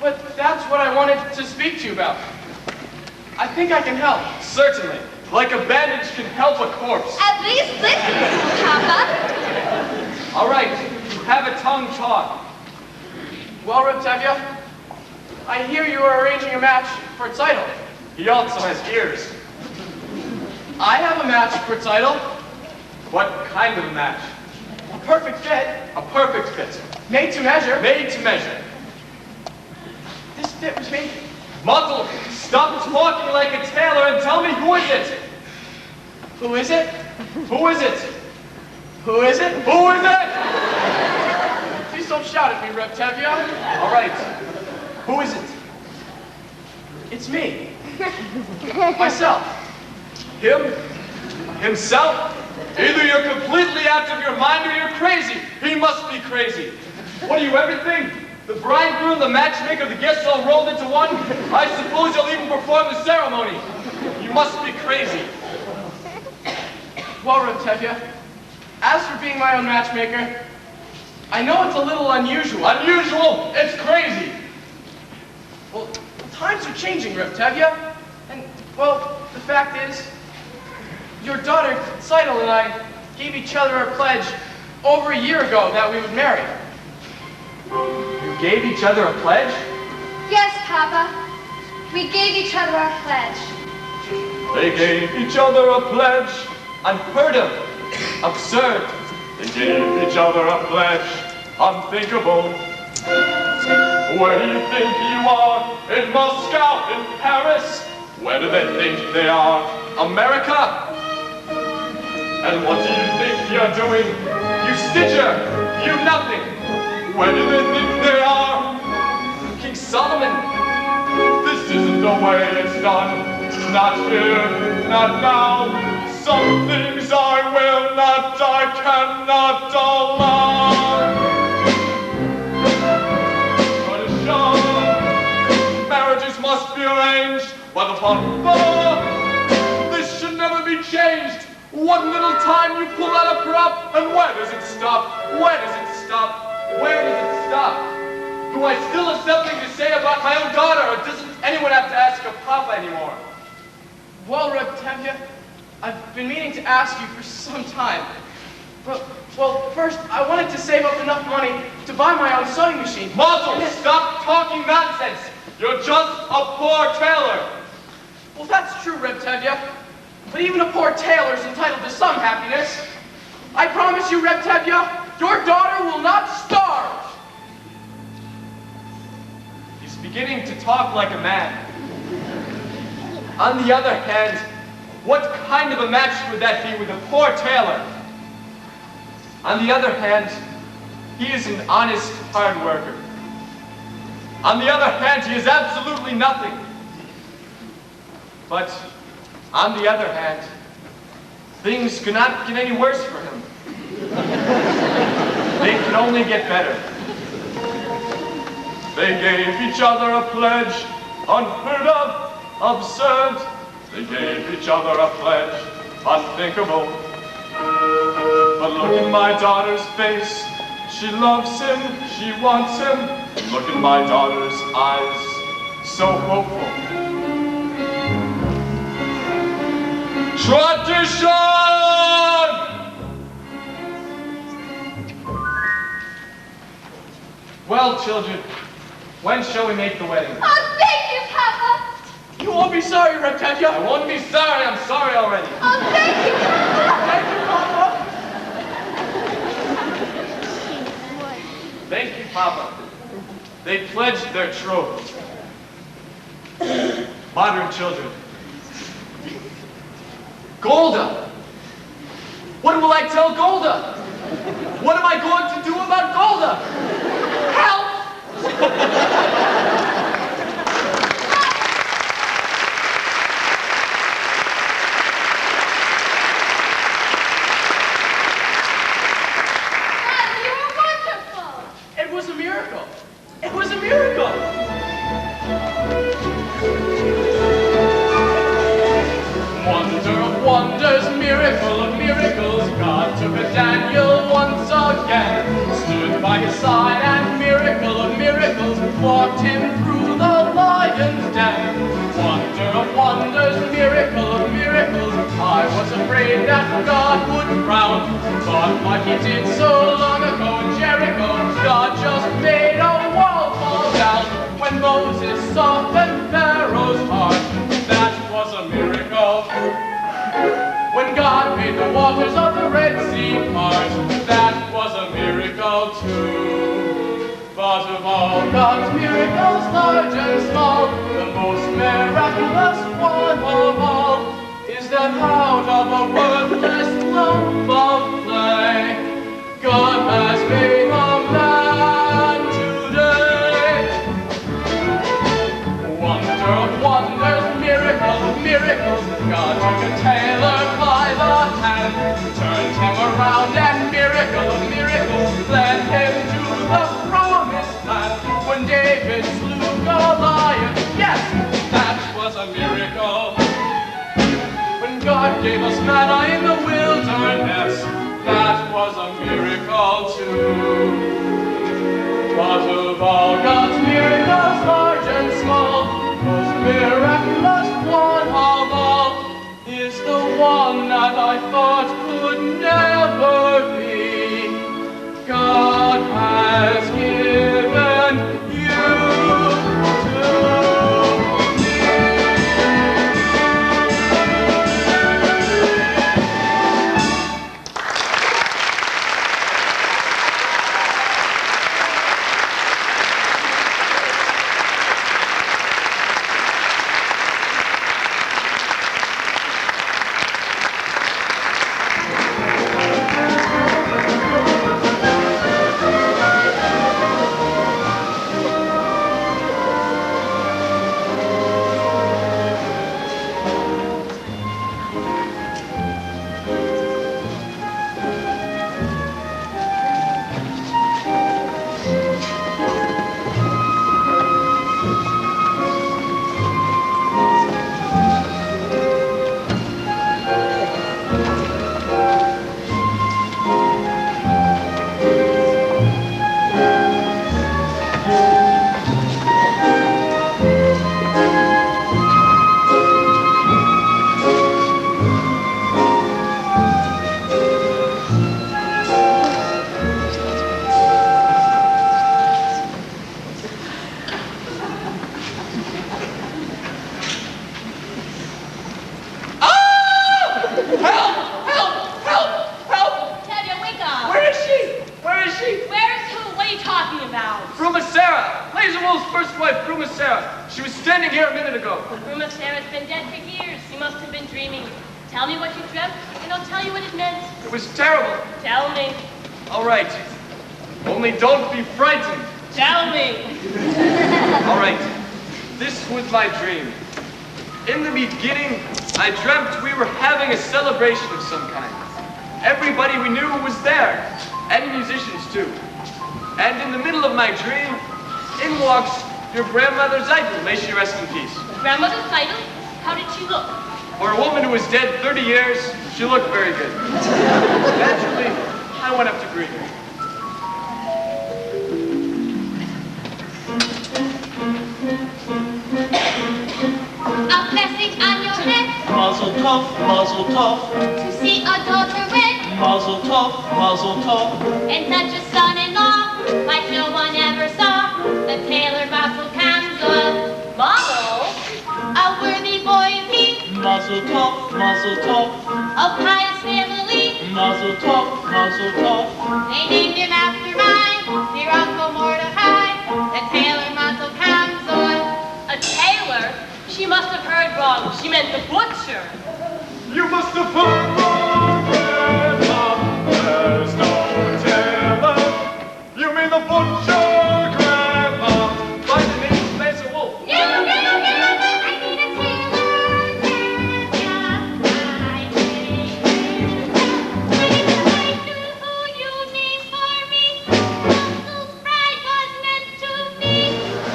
But that's what I wanted to speak to you about. I think I can help. Certainly. Like a bandage can help a corpse. At least this is Papa. All right. You have a tongue talk. Well, Riptevia, I hear you are arranging a match for Tzeitel. He also has ears. I have a match for Tzeitel. What kind of a match? A perfect fit. A perfect fit. Made to measure. Made to measure. This fit was made. Mottle, stop talking like a tailor and tell me who is it? Who is it? Who is it? Who is it? Who is it? Please don't shout at me, Riptevia. All right. Who is it? It's me. Myself. Him? Himself? Either you're completely out of your mind or you're crazy. He must be crazy. What do you ever think? The bridegroom, the matchmaker, the guests all rolled into one? I suppose you'll even perform the ceremony. You must be crazy. Well, Riptevia, as for being my own matchmaker, I know it's a little unusual. Unusual? It's crazy. Well, times are changing, Riptevia. And, well, the fact is, your daughter, Tzeitel, and I gave each other a pledge over a year ago that we would marry. You gave each other a pledge? Yes, Papa. We gave each other our pledge. They gave each other a pledge. Unheard of. Absurd. They gave each other a pledge. Unthinkable. Where do you think you are? In Moscow? In Paris? Where do they think they are? America? And what do you think you're doing? You stitcher! You nothing! Where do they think they are? King Solomon! This isn't the way it's done. Not here, not now. Some things I will not, I cannot allow. Tradition, marriages must be arranged by the Papa. This should never be changed. One little time you pull out a prop, and where does it stop? Where does it stop? Where does it stop? Do I still have something to say about my own daughter, or doesn't anyone have to ask a Papa anymore? Well, Riptevia, I've been meaning to ask you for some time. Well, first, I wanted to save up enough money to buy my own sewing machine. Muzzle! Stop talking nonsense! You're just a poor tailor! Well, that's true, Riptevia. But even a poor tailor is entitled to some happiness. I promise you, Riptevia, your daughter will not starve. He's beginning to talk like a man. On the other hand, what kind of a match would that be with a poor tailor? On the other hand, he is an honest, hard worker. On the other hand, he is absolutely nothing. But on the other hand, things cannot get any worse for him. They can only get better. They gave each other a pledge, unheard of, absurd. They gave each other a pledge, unthinkable. But look in my daughter's face. She loves him, she wants him. Look in my daughter's eyes, so hopeful. Tradition! Well, children, when shall we make the wedding? Oh, thank you, Papa. You won't be sorry, Riptevia. I won't be sorry, I'm sorry already. Oh, thank you, Papa. Thank you, Papa. Thank you, Papa. They pledged their troth. Modern children. Golda! What will I tell Golda? What am I going to do about Golda? Help! Dad, you were wonderful. It was a miracle. It was a miracle. Wonder of wonders, miracle of miracles, God took a Daniel once again. side, and miracle of miracles walked him through the lion's den. Wonder of wonders, miracle of miracles, I was afraid that God would frown. But like he did so long ago in Jericho, God just made a wall fall down. When Moses softened Pharaoh's heart, that was a miracle. When God made the waters of the Red Sea part, that was a miracle too. But of all God's miracles, large and small, the most miraculous one of all is that out of a worthless lump of clay, God has made a man today. Wonder of wonders, miracle of miracles, God took a tailor by the hand, turned him around, and miracle of miracles led him to the promised land. When David slew Goliath, yes, that was a miracle. When God gave us manna in the wilderness, that was a miracle too. But of all God's miracles, large and small, most miraculous one of all is the one that I thought could never be. God has given you to me. Grandmother Seidel? How did she look? For a woman who was dead 30 years, she looked very good. Naturally, I went up to greet her. A blessing on your head. Mazel tov, mazel tov. To see a daughter wed. Mazel tov, mazel tov. And such a son-in-law, like no one ever saw. The tailor Mazel Kamzul. Mazel? A worthy boy is he. Mazel tov, mazel tov. Of pious family. Mazel tov, mazel tov. They named him after mine, dear Uncle Mordecai. The tailor Mazel Kamzul. A tailor? She must have heard wrong. She meant the butcher. You must have heard wrong, Grandma. There's no tailor. You mean the butcher, Grandma. By the name of Mason Wolf. No, I mean a tailor. I knew who you named for me. Uncle's bride was meant to be.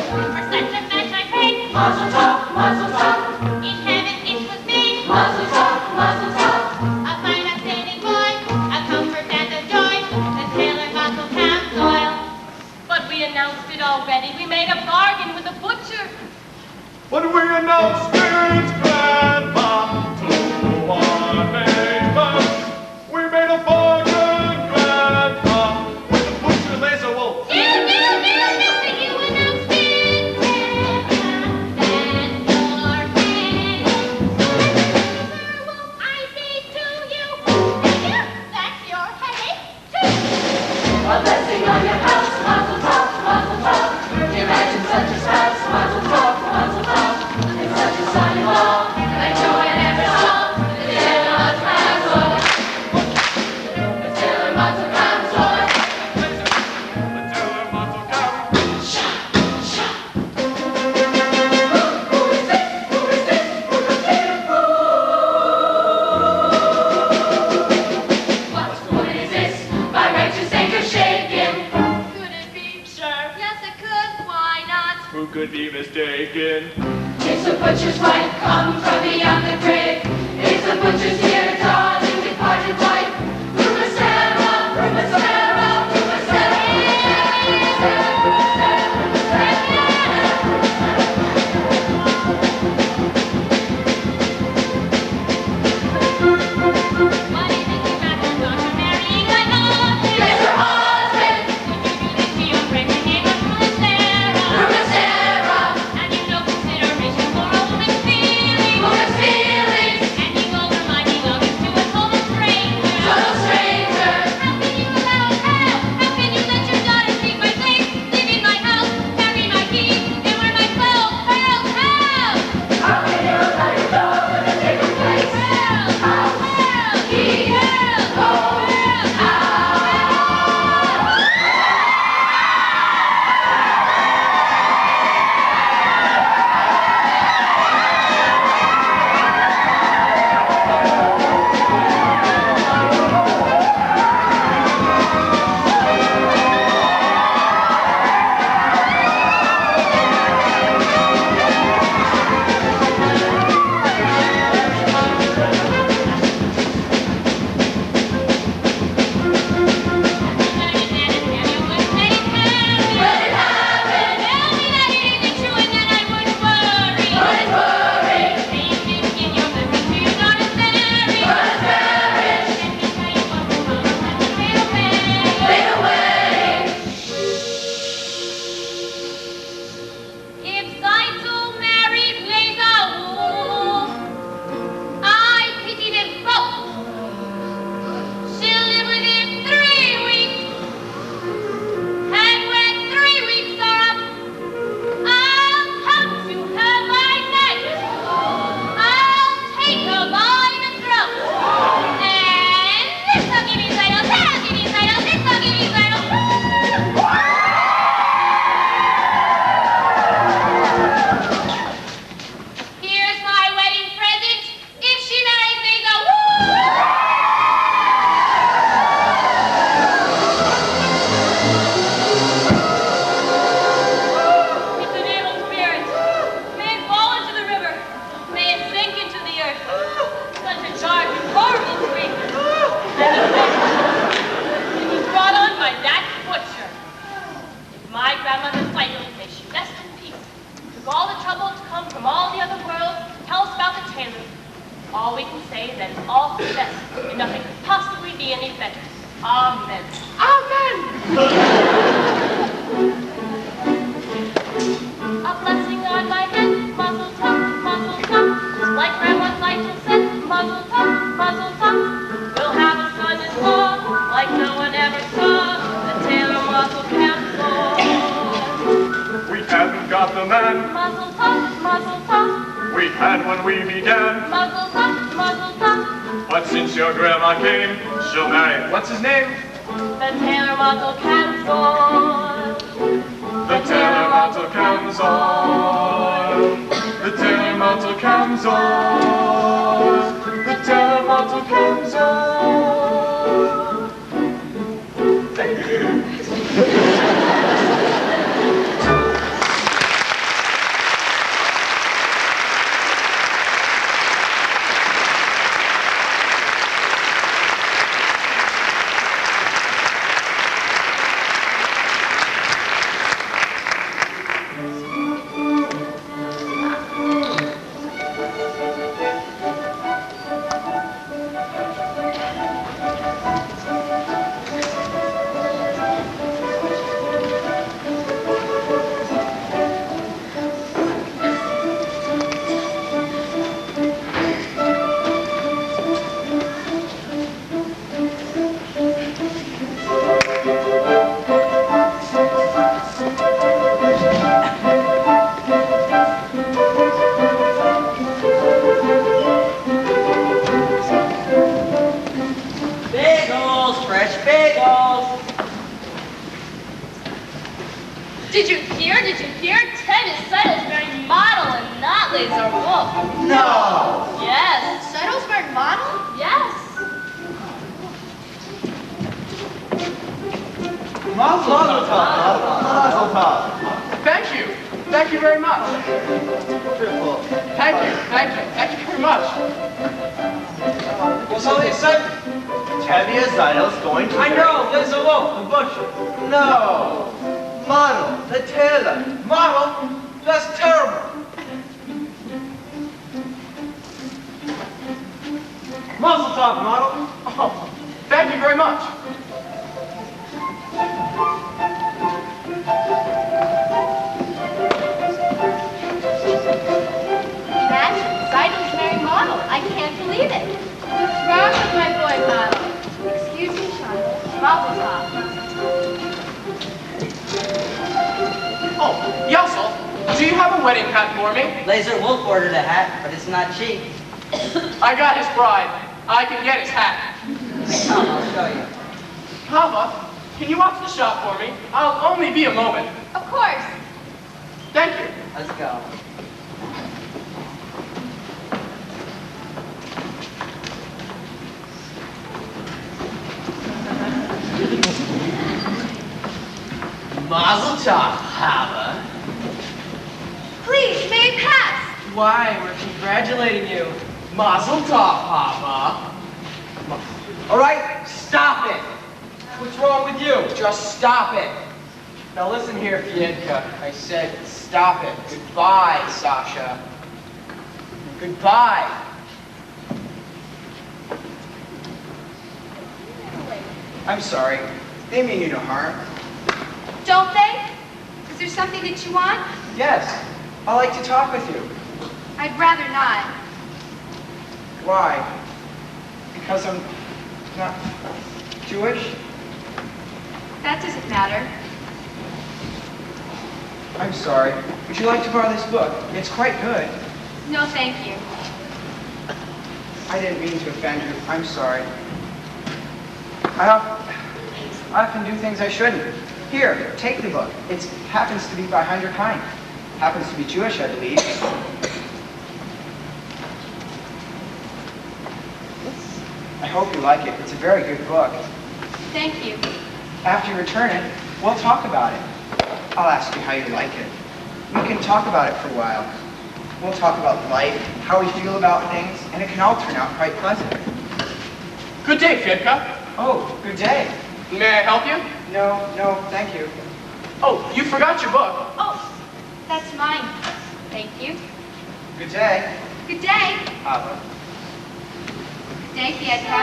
For such a match I prayed. Mazel tov, mazel tov. In heaven it was made. Mazel tov, mazel tov. We're no spirits, Grandma, to our neighbors. We made a bargain, Grandma, with the butcher laser wolf. You announced it, that's your head. Wolf, I say to you, that's your headache too. A blessing on your house, mazel tov, mazel tov. Imagine such a spouse, mazel tov, mazel tov. And such a son-in-law, like no one ever saw. The Taylor Mazel, the Taylor Mazel Council. The Taylor Mazel Council. Who is this? Who is this? Who's the Taylor? What woman is this? My righteous anger shaken. Could it be? Sure. Yes, it could. Why not? Who could be mistaken? It's the butcher's wife, come from beyond the grave. It's the butcher's dear, darling, departed wife. Rumor Sarah, rumor Sarah, rumor What is it you got to Dr. Mary? I know There's her husband, Did you do this to your friend? Her name was Rumor Sarah. rumor Sarah, And you've no consideration for a woman's feelings. woman's feelings, Handing over my belongings to a total stranger. total stranger. How can you allow it? How can you let your daughter take my place, live in my house, carry my keys, and wear my clothes? Pearls, how? How can you let it go when it's taken place? Pearls, How? pearls, He pearls, goes pearls. out. When it happened, wouldn't worry. Fade away. If Seitel married Leza Wolf, I pity them both. She'll live within 3 weeks, and when 3 weeks are up, I'll come to her by night. I'll take her by the throat, and this'll give me Seitel, that'll give me Seitel, this'll give me Seitel. Here's my wedding present. If she marries me, go woo! It's an evil spirit. May it fall into the river. May it sink into the earth. Such a dark and horrible creature. And the thing, it was brought on by that butcher. If my grandmother Fiddler, may she rest in peace, took all the trouble to come from all the other worlds to tell us about the Taylor, all we can say is that it's all success, and nothing could possibly be any better. Amen. Amen! A blessing on my head, mazel tov, mazel tov. Like Grandma Seitel said, mazel tov, mazel tov. We'll have a son-in-law like no one ever saw. The Taylor Mazel Council. We haven't got the man Mazel tov, mazel tov. we had when we began. Mazel tov, mazel tov. But since your grandma came, she'll marry. What's his name? The Taylor Mazel Council. The Taylor Mazel Council. The Taylor Mazel Council. The Taylor Mazel Council. Thank you. No! Yes. Seidel's marked model? Yes. Mazel tov. Mazel tov. Thank you. Thank you very much. Wonderful. Thank you. Thank you. Thank you very much. What's all the excitement? Tevye Zeidel's going to... I know, Liz Wolf, the butcher. No. Model, the tailor. Model? That's terrible. Mazel tov, model. Oh, thank you very much. That's Seidel's married model. I can't believe it. What's wrong with my boy model? Excuse me, Charlotte. Mazel tov. Oh, Yassel, do you have a wedding hat for me? Laser Wolf ordered a hat, but it's not cheap. I got his bride. I can get his hat. Come, I'll show you. Hava, can you watch the shop for me? I'll only be a moment. Of course. Thank you. Let's go. Mazel tov, Hava. Please, may I pass? Why, we're congratulating you. Mazel tov, Hava. All right, stop it. What's wrong with you? Just stop it. Now listen here, Fiedka. I said stop it. Goodbye, Sasha. Goodbye. I'm sorry. They mean you no harm. Don't they? Is there something that you want? Yes. I like to talk with you. I'd rather not. Why? Because I'm not Jewish? That doesn't matter. I'm sorry. Would you like to borrow this book? It's quite good. No, thank you. I didn't mean to offend you. I'm sorry. I often do things I shouldn't. Here, take the book. It happens to be by Heinrich Heine. Happens to be Jewish, I believe. I hope you like it. It's a very good book. Thank you. After you return it, we'll talk about it. I'll ask you how you like it. We can talk about it for a while. We'll talk about life, how we feel about things, and it can all turn out quite pleasant. Good day, Fiedka. Oh, good day. May I help you? No, thank you. Oh, you forgot your book. Oh, that's mine. Thank you. Good day. Good day. Hava. Good day, Fiedka.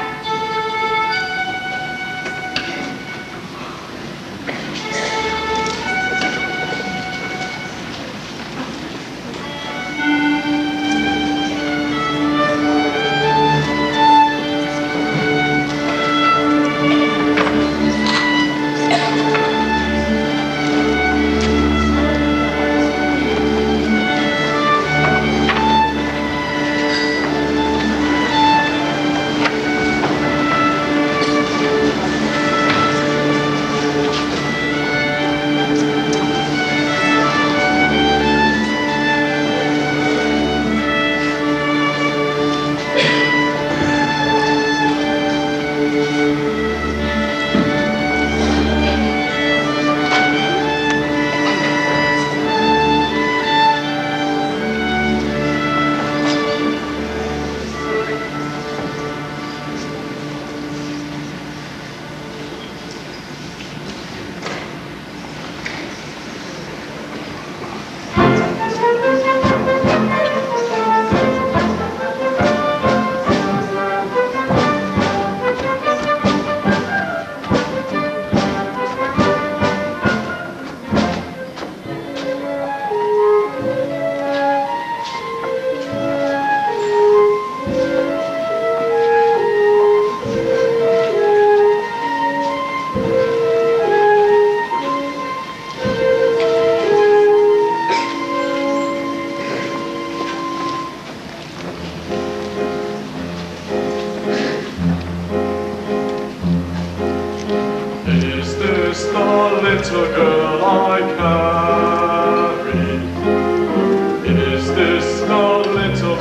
little girl I carry? Is this the little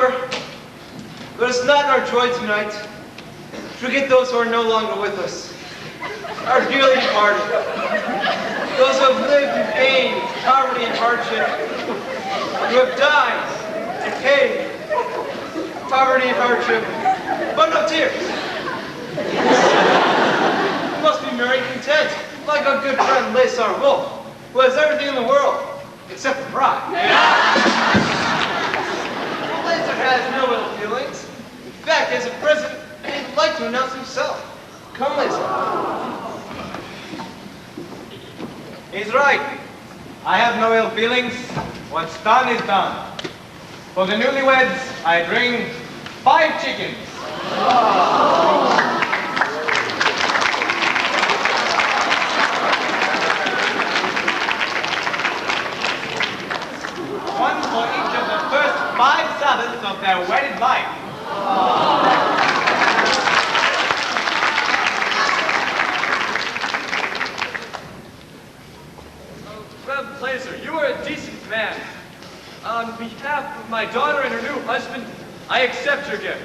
however, let us not in our joy tonight forget those who are no longer with us, our dearly departed, those who have lived in pain, poverty, and hardship, who have died in pain, poverty, and hardship, but no tears. We must be merry and content, like our good friend Lesar Wolf, who has everything in the world except for pride. Lesar has no ill feelings. In fact, as a present, he would like to announce himself. Come, Lesar. He's right. I have no ill feelings. What's done is done. For the newlyweds, I bring 5 chickens. One for each of the first 5 Sabbaths of their wedded life. Rev Blazer, you are a decent man. On behalf of my daughter and her new husband, I accept your gift.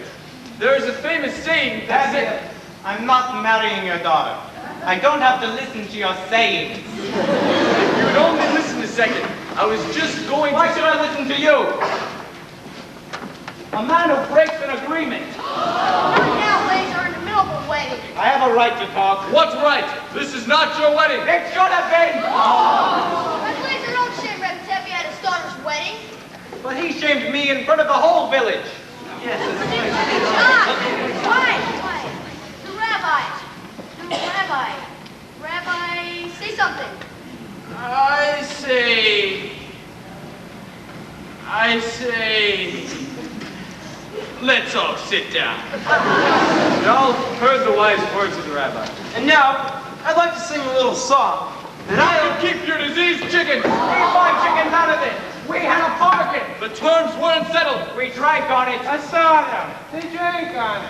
There is a famous saying that says... I'm not marrying your daughter. I don't have to listen to your sayings. If you would only listen a second, I was just going to... Why should I listen to you? A man who breaks an agreement. Right now, ladies are in the middle of a wedding. I have a right to talk. What right? This is not your wedding. It should have been. But Blazer don't shame Rev Tevye at his daughter's wedding. But he shamed me in front of the whole village. Yes, Why? The rabbi. Rabbi, say something. I say, let's all sit down. You all heard the wise words of the rabbi. And now, I'd like to sing a little song that I'll keep your diseased chicken. We 5 chickens out of it. We had a bargain. The terms weren't settled. We drank on it. I saw them. They drank on it.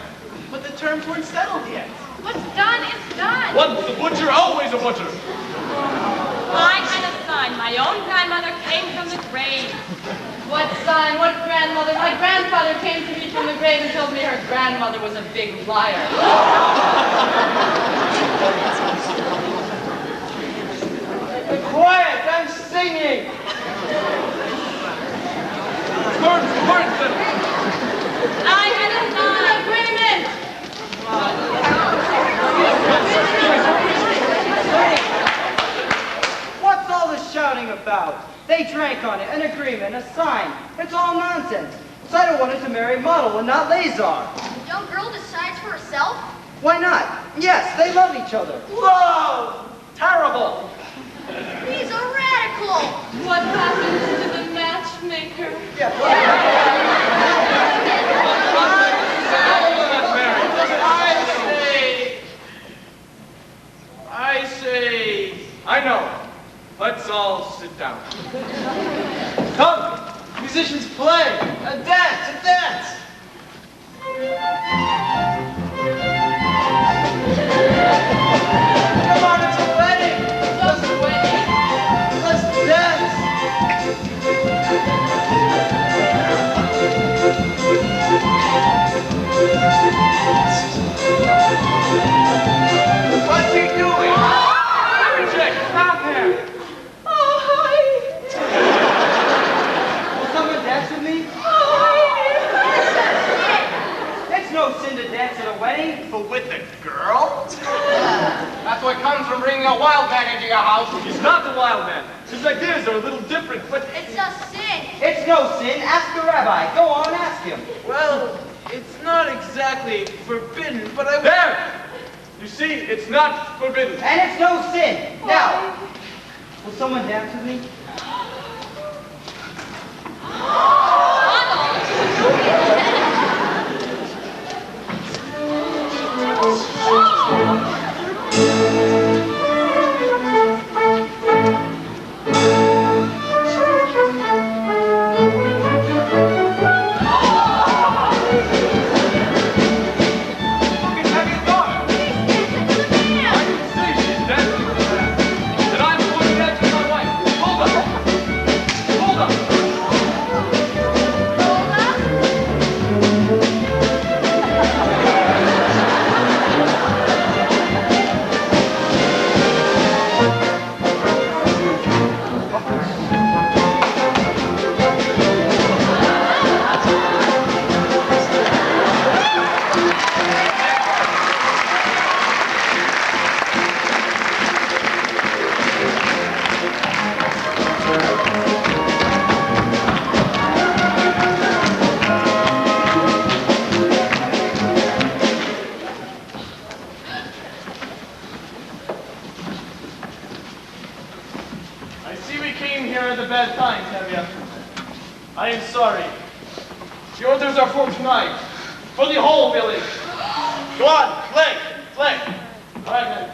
But the terms weren't settled yet. What's done is done. Once a butcher, always a butcher. I had a son. My own grandmother came from the grave. What son, what grandmother? My grandfather came to me from the grave and told me her grandmother was a big liar. quiet, I'm singing. Terms weren't settled. I had a son. Agreement! What's all this shouting about? They drank on it, an agreement, a sign. It's all nonsense. Saito wanted to marry Model and not Lazar. The young girl decides for herself? Why not? Yes, they love each other. Whoa! Terrible! He's a radical! What happens to the matchmaker? I say, I know. Let's all sit down. Come, musicians play. A dance, a dance. Come on, it's a wedding. Just wait. Let's dance. What's he doing? Reject. Stop him! Oh, hi. Will someone dance with me? It's no sin to dance at a wedding. But with the girl? That's what comes from bringing a wild man into your house. He's not the wild man. His ideas are a little different, but It's a sin! It's no sin. Ask the rabbi. Go on, ask him. Well, it's not exactly forbidden, but I... there! You see, it's not forbidden. And it's no sin. Now, will someone dance with me? orders are for tonight. For the whole village. Go on, play, play. All right, men.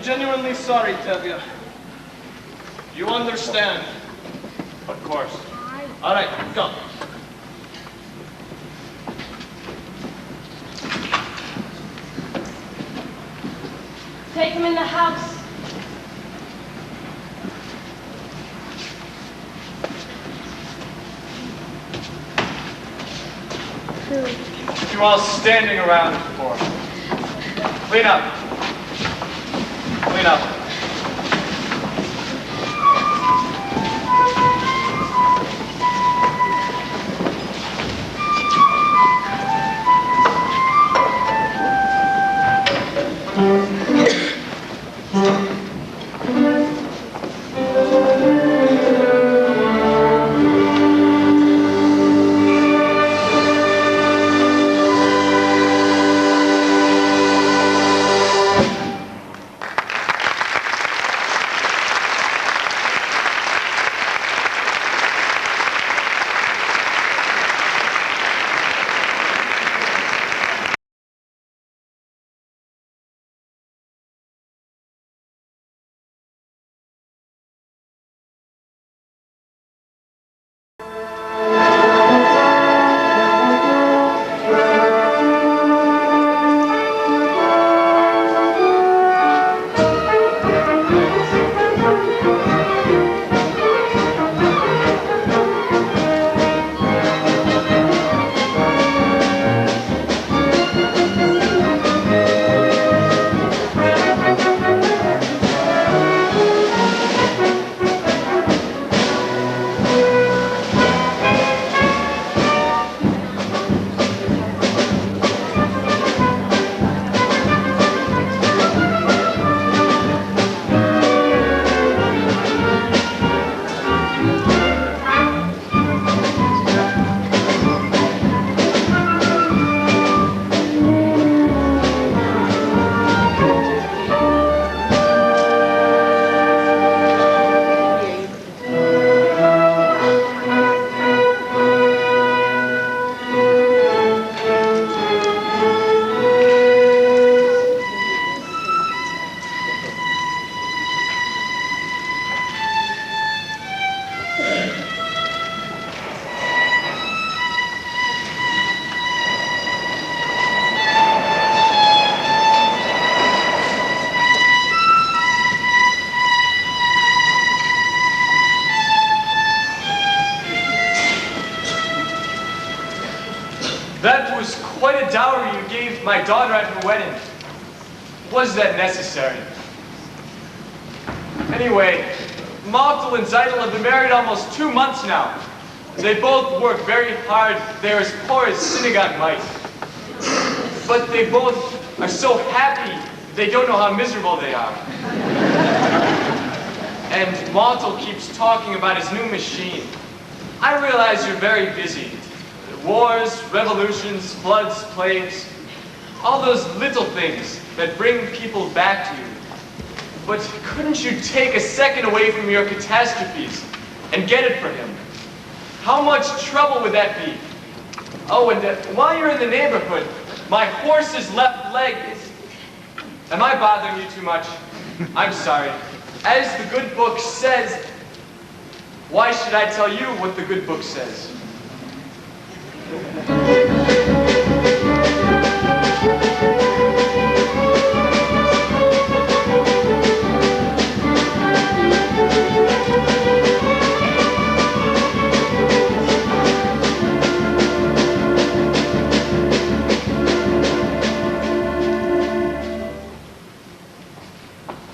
Genuinely sorry, Tevye. You understand? Of course. All right, go. Take him in the house. What you all standing around for? Clean up. Clean up. That was quite a dowry you gave my daughter at her wedding. Was that necessary? Anyway, Maltel and Zeidel have been married almost 2 months now. They both work very hard. They're as poor as synagogue mice. But they both are so happy, they don't know how miserable they are. And Maltel keeps talking about his new machine. I realize you're very busy. Wars, revolutions, floods, plagues, all those little things that bring people back to you. But couldn't you take a second away from your catastrophes and get it for him? How much trouble would that be? Oh, and while you're in the neighborhood, my horse's left leg is... Am I bothering you too much? I'm sorry. As the good book says, why should I tell you what the good book says?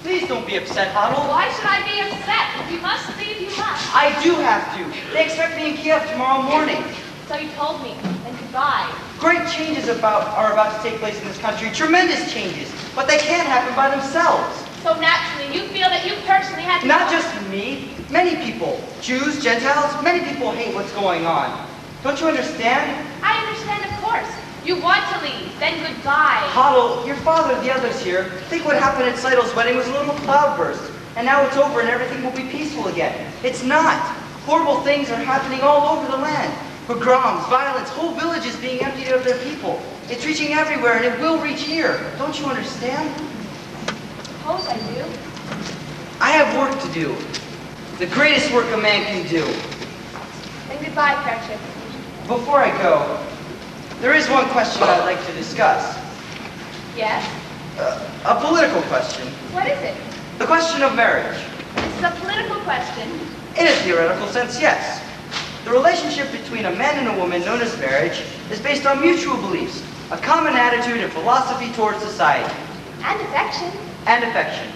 Please don't be upset, Honnold. Why should I be upset? If you must leave, you must. I do have to. They expect me in Kiev tomorrow morning. So you told me. Then goodbye. Great changes are about to take place in this country. Tremendous changes. but they can't happen by themselves. So naturally, you feel that you personally have to... Not just me, many people. Jews, Gentiles, many people hate what's going on. Don't you understand? I understand, of course. You want to leave, then goodbye. Hoddle, your father, the others here, think what happened at Seidel's wedding was a little cloudburst. And now it's over and everything will be peaceful again. It's not. Horrible things are happening all over the land. Pogroms, violence, whole villages being emptied of their people. It's reaching everywhere and it will reach here. Don't you understand? Suppose I do. I have work to do. The greatest work a man can do. Then goodbye, Perchik. Before I go, there is one question I'd like to discuss. Yes? A political question. What is it? The question of marriage. This is a political question. In a theoretical sense, yes. The relationship between a man and a woman known as marriage is based on mutual beliefs, a common attitude and philosophy towards society. And affection. And affection.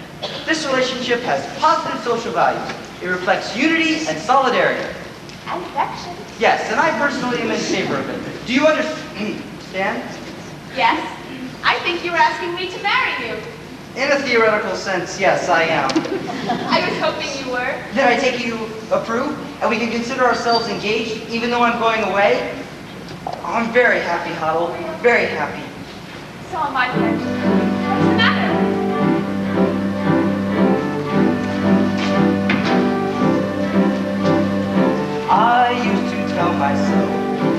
This relationship has positive social values. It reflects unity and solidarity. And affection. Yes, and I personally am in favor of it. Do you understand? Yes. I think you were asking me to marry you. In a theoretical sense, yes, I am. I was hoping you were. Then I take it you approve, and we can consider ourselves engaged, even though I'm going away? I'm very happy, Hoddle. Very happy. So am I, Perchik. What's the matter? I used to tell myself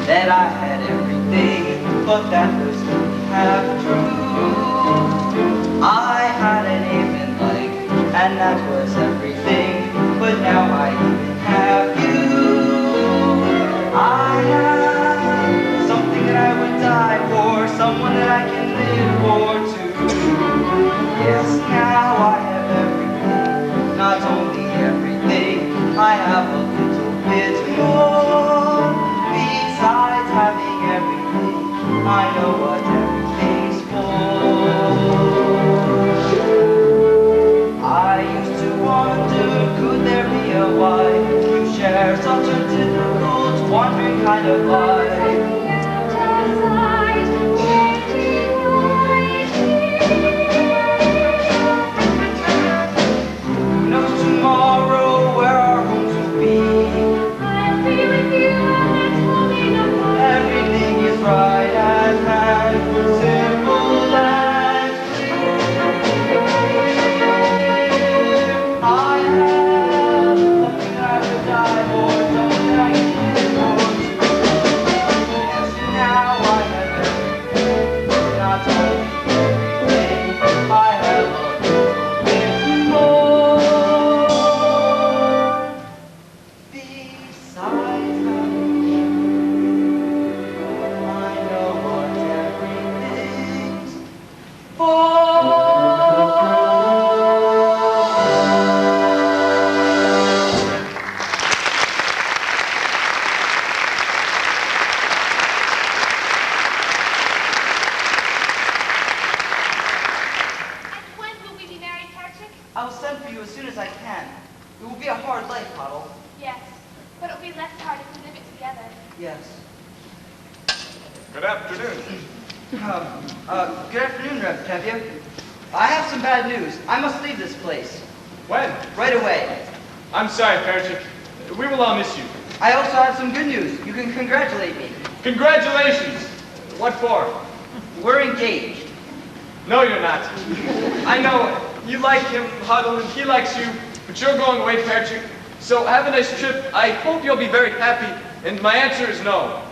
that I had everything, but that was only half true. I had an aim in life, and that was everything, but now I even have you. I have something that I would die for, someone that I can live for too. Yes, now I have everything, not only everything, I have a little bit more. Besides having everything, I know what everything's for. I used to wonder, could there be a wife who shares such a difficult, wandering kind of life? Who knows tomorrow where our homes will be? I'll be with you and that's holding up. Everything is right at hand, simple and clear. I have something I would die for, something I can live for. Yes, now I have everything, not only everything, I have a little bit more. Besides having I know what everything's for. And when will we be married, Perchik? I'll send for you as soon as I can. It will be a hard life, Hoddle. Yes. But it'll be less hard if we live it together. Yes. Good afternoon. Good afternoon, Rev Tevye. I have some bad news. I must leave this place. When? Right away. I'm sorry, Perchik. We will all miss you. I also have some good news. You can congratulate me. Congratulations. What for? We're engaged. No, you're not. I know you like him, Huddle, and he likes you, but you're going away, Perchik. So have a nice trip. I hope you'll be very happy, and my answer is no.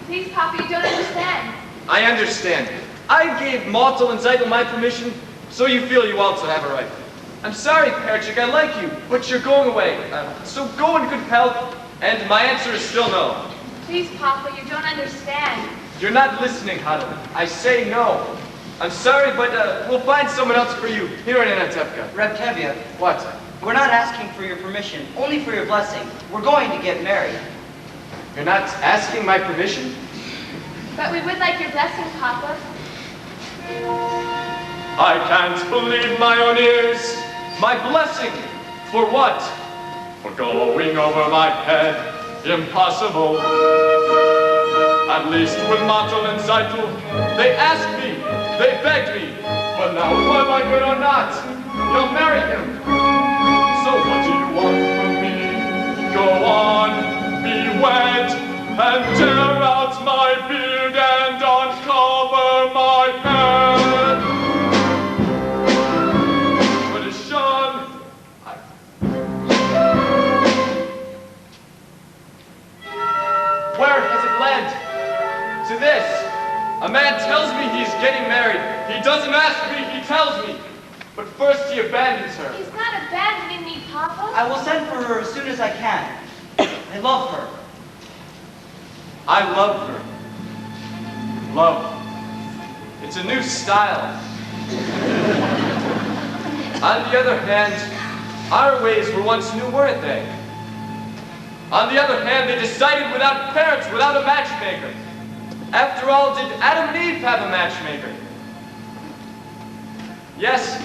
Please, Papa, you don't understand. I understand. I gave Maltel and Zeitel my permission, so you feel you also have a right. I'm sorry, Perchik, I like you, but you're going away. So go in good health, and my answer is still no. Please, Papa, you don't understand. You're not listening, Huddle. I say no. I'm sorry, but we'll find someone else for you here in Anatevka. Rev Tevye, What? we're not asking for your permission, only for your blessing. We're going to get married. You're not asking my permission? But we would like your blessing, Papa. I can't believe my own ears. My blessing. For what? For going over my head. Impossible. At least with Maltel and Zeitel, they asked me, they begged me. But now, whether I good or not, you'll marry him. So what do you want from me? Go on, be wed, and tear out my beard and uncover my head. Tradition. Where has it led? To this. A man tells me he's getting married. He doesn't ask me, he tells me. But first he abandons her. He's not abandoning me, Papa. I will send for her as soon as I can. I love her. I love her. Love. It's a new style. On the other hand, our ways were once new, weren't they? On the other hand, they decided without parents, without a matchmaker. After all, did Adam and Eve have a matchmaker? Yes,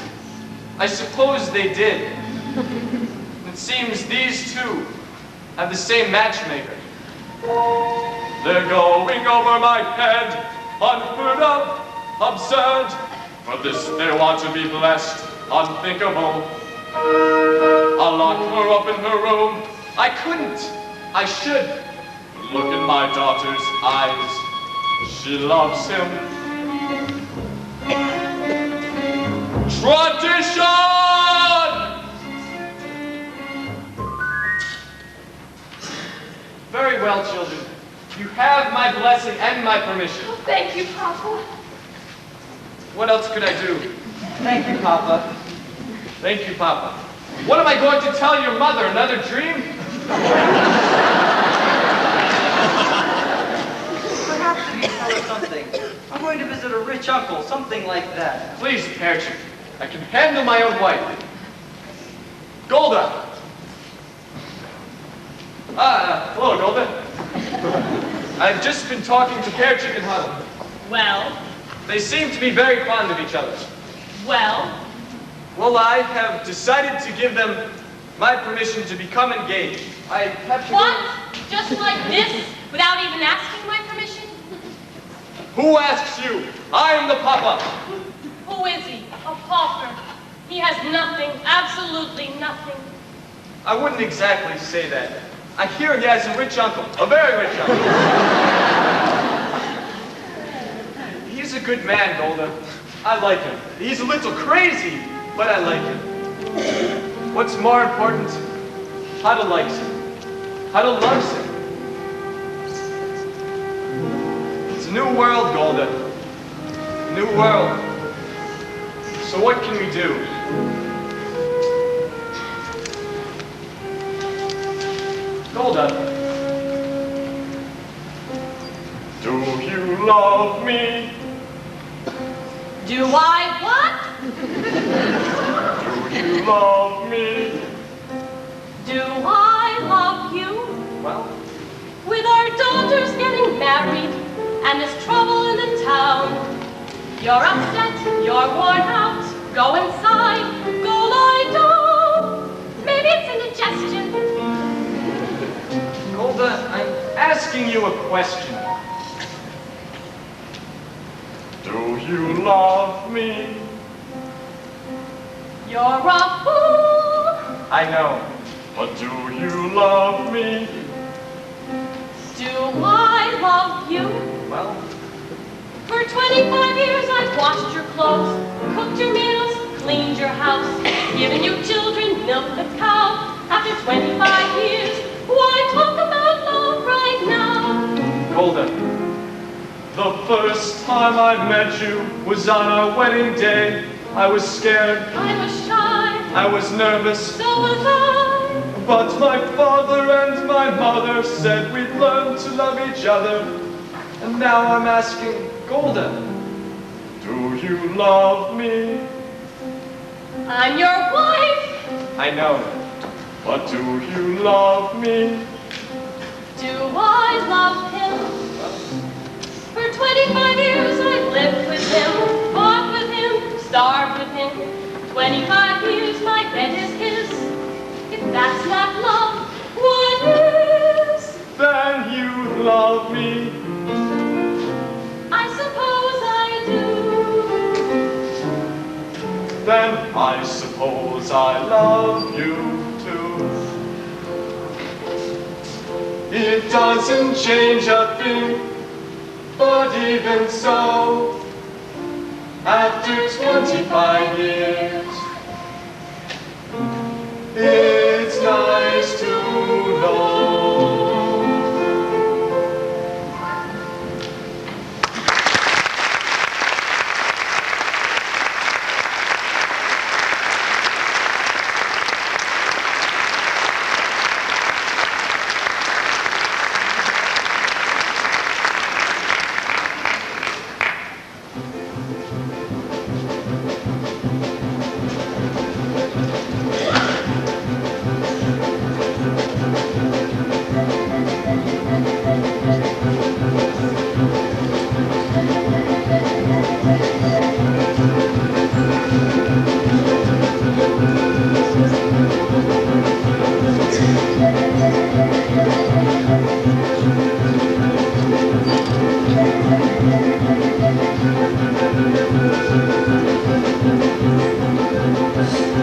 I suppose they did. It seems these two have the same matchmaker. They're going over my head, unheard of, absurd. For this they want to be blessed, unthinkable. I'll lock her up in her room. I couldn't. I should. Look in my daughter's eyes. She loves him. Tradition! Very well, children. You have my blessing and my permission. Oh, thank you, Papa. What else could I do? Thank you, Papa. Thank you, Papa. What am I going to tell your mother? Another dream? Perhaps you can tell her something. I'm going to visit a rich uncle, something like that. Please, Perchik. I can handle my own wife. Golda! Hello, Golda. I've just been talking to Perchik and Huddle. Well, They seem to be very fond of each other. well, Well, I have decided to give them my permission to become engaged. I have to... what? Just like this, without even asking my permission? Who asks you? I am the papa. Who is he? A pauper. He has nothing, absolutely nothing. I wouldn't exactly say that. I hear he has a rich uncle, a very rich uncle. He's a good man, Golda. I like him. He's a little crazy, but I like him. What's more important, Huddle likes him. Huddle loves him. It's a new world, Golda. New world. So what can we do? Golda. Do you love me? Do I what? Do you love me? Do I love you? Well, With our daughters getting married and this trouble in the town, you're upset, you're worn out, go inside, go lie down. Maybe it's indigestion. Golda, I'm asking you a question. Do you love me? You're a fool. I know. But do you love me? Do I love you? Well, For 25 years I've washed your clothes, cooked your meals, cleaned your house, given you children, milked the cow. After 25 years, why talk about love right now? Golda, the first time I met you was on our wedding day. I was scared, I was shy, I was nervous, so was I. but my father and my mother said we'd learn to love each other. And now I'm asking, Golda, do you love me? I'm your wife. I know, but do you love me? Do I love him? For 25 years I've lived with him, fought with him, starved with him. 25 years my bed is his. If that's not love, what is? Then you love me. I suppose I do. then I suppose I love you too. It doesn't change a thing, but even so, after 25 years, it's nice to know.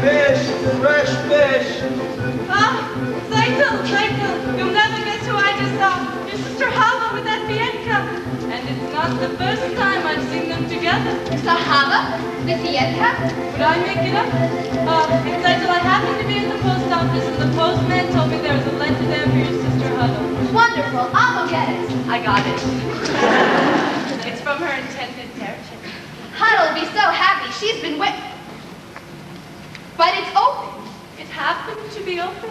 Fish! Fresh fish! Ah, Zeitel, you'll never guess who I just saw. Your sister Hava with that Bianca. And it's not the first time I've seen them together. Sahaba? The Fiedka? Would I make it up? And Zeitel, I happened to be at the post office and the postman told me there was a letter there for your sister Huddle. Wonderful. I'll go get it. I got it. It's from her intended territory. Huddle will be so happy. She's been whipped. But it's open. It happened to be open.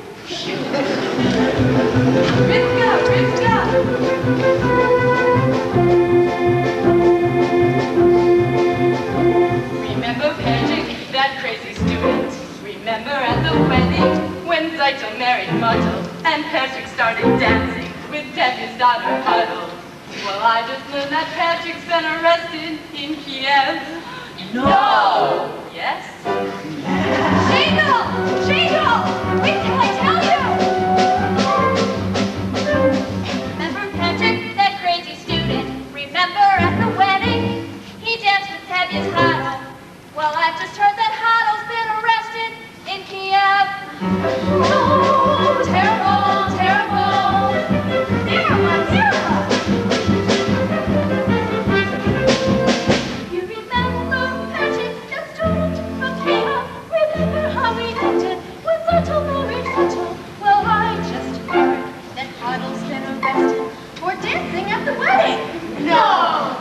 Rivka! Remember Patrick, that crazy student? Remember at the wedding when Zeitel married Muttle and Patrick started dancing with Debbie's daughter Huddle? Well, I just learned that Patrick's been arrested in Kiev. No! Yes? Shingle! Wait till I tell you! Remember Patrick, that crazy student? Remember at the wedding? He danced with Tevye's Huddle. Well, I've just heard that Huddle's been arrested in Kiev. Oh, terrible, terrible. Terrible. You remember Patrick, the student from Kiev? Remember how we acted when Zeitel married Huddle? Well, I just heard that Huddle's been arrested for dancing at the wedding. No!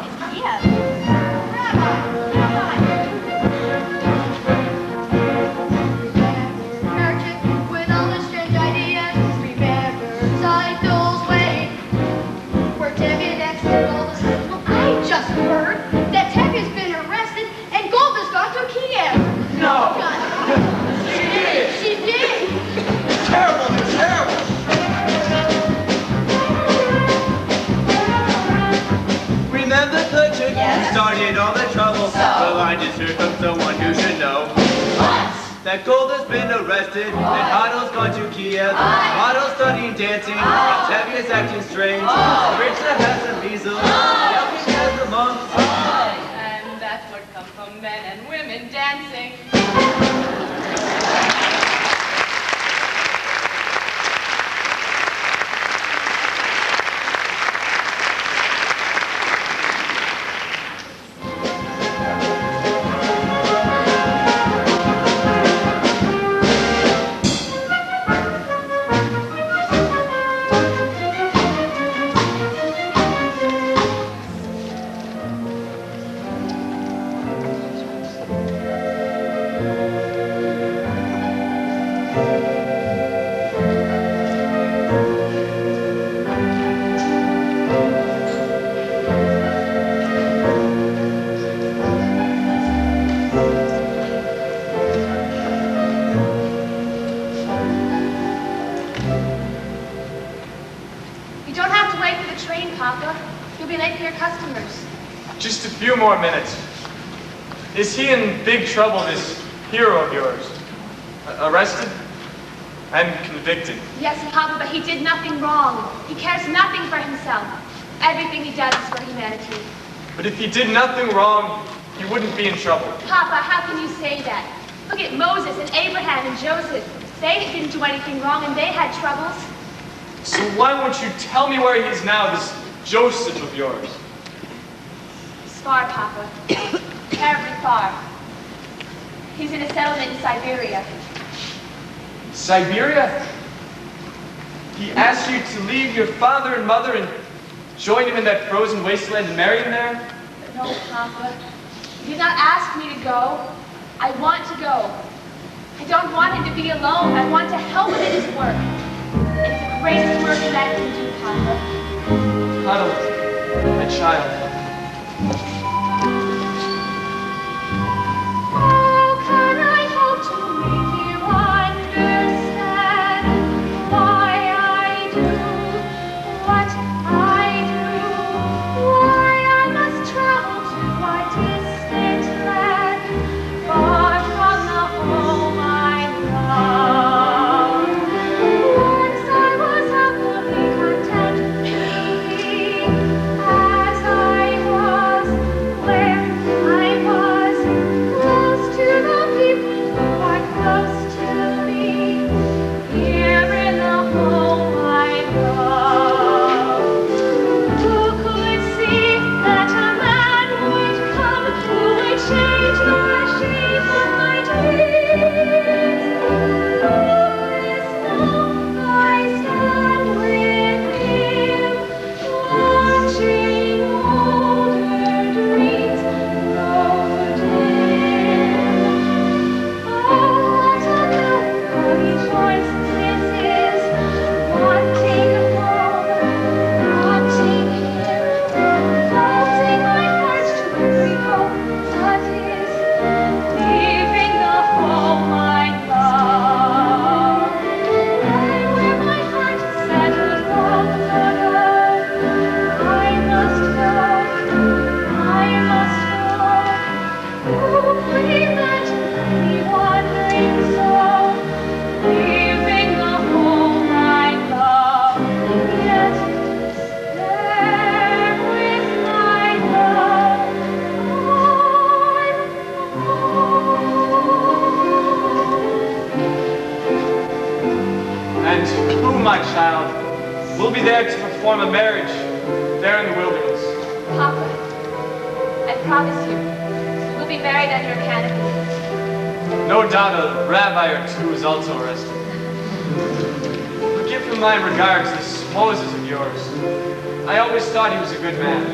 It's Kiev. Patrick with all the strange ideas. Remember Zeitel's wedding, where Tevye danced with all the students. Well, I just heard that Tevye's been arrested and Golda's gone to Kiev. No! She did. Terrible! It's terrible! Remember Patrick? Yes. Started all the trouble. Well, I just heard from someone who should know. What? That Golda's been arrested, and Huddle's gone to Kiev. Huddle's studying dancing, and Tevye's acting strange. Rachel has some measles, Yelkin has the mumps. And that's what comes from men and women dancing. Just a few more minutes. Is he in big trouble, this hero of yours? Arrested and convicted? Yes, Papa, but he did nothing wrong. He cares nothing for himself. Everything he does is for humanity. But if he did nothing wrong, he wouldn't be in trouble. Papa, how can you say that? Look at Moses and Abraham and Joseph. They didn't do anything wrong and they had troubles. So why won't you tell me where he is now, this Joseph of yours? He's far, Papa. Terribly far. He's in a settlement in Siberia. Siberia? He asked you to leave your father and mother and join him in that frozen wasteland and marry him there? No, Papa. He did not ask me to go. I want to go. I don't want him to be alone. I want to help him in his work. It's the greatest work that I can do, Papa. Huddle, my child. How can I hope to make you understand why I do what I do? Why I must travel to a distant land, far from the home I love. Once I was happily content to be as I was, where I was, close to the people who are close to me, here in the home I love. Who could see that a man would come who would change the shape of my dreams? Hopeless now I stand with him, watching older dreams grow dim. Oh, what a melancholy choice this is, wanting home, wanting him, closing my heart to every hope that is, leaving the home I love. And where my heart is settled long ago, I must go, I must go. Who could imagine me wandering so, leaving the home I love, yet there with my love And who, my child, will be there to perform a marriage there in the wilderness? Papa, I promise you, we'll be married under a canopy. No doubt a rabbi or two is also arrested. But give him my regards, this Moses of yours. I always thought he was a good man.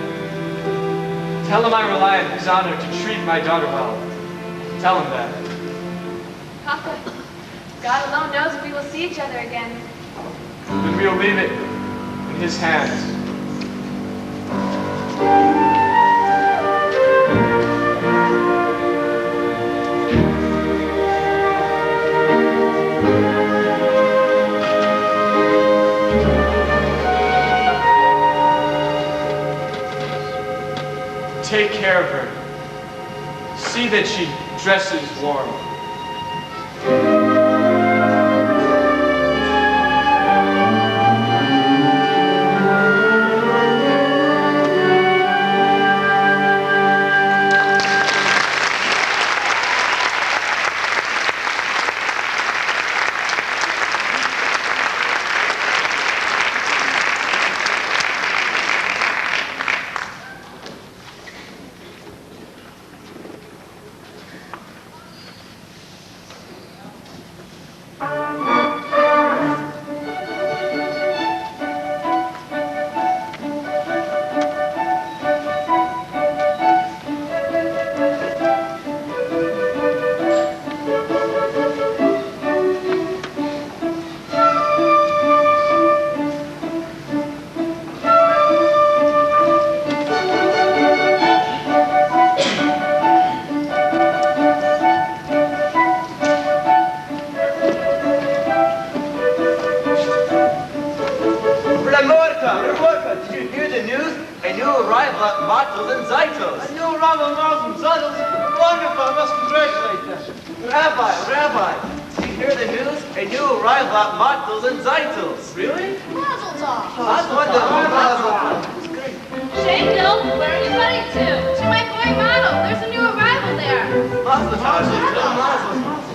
Tell him I rely on his honor to treat my daughter well. Tell him that. Papa, God alone knows if we will see each other again. Then we'll leave it in his hands. Take care of her. See that she dresses warm. Rabbi, did you hear the news? A new arrival at Matzels and Zeitels. Really? Mazel tov. That's wonderful. Mazel tov. It's great. Bill, where are you heading to? To my boy Ronald. There's a new arrival there. Mazel tov. Mazel tov.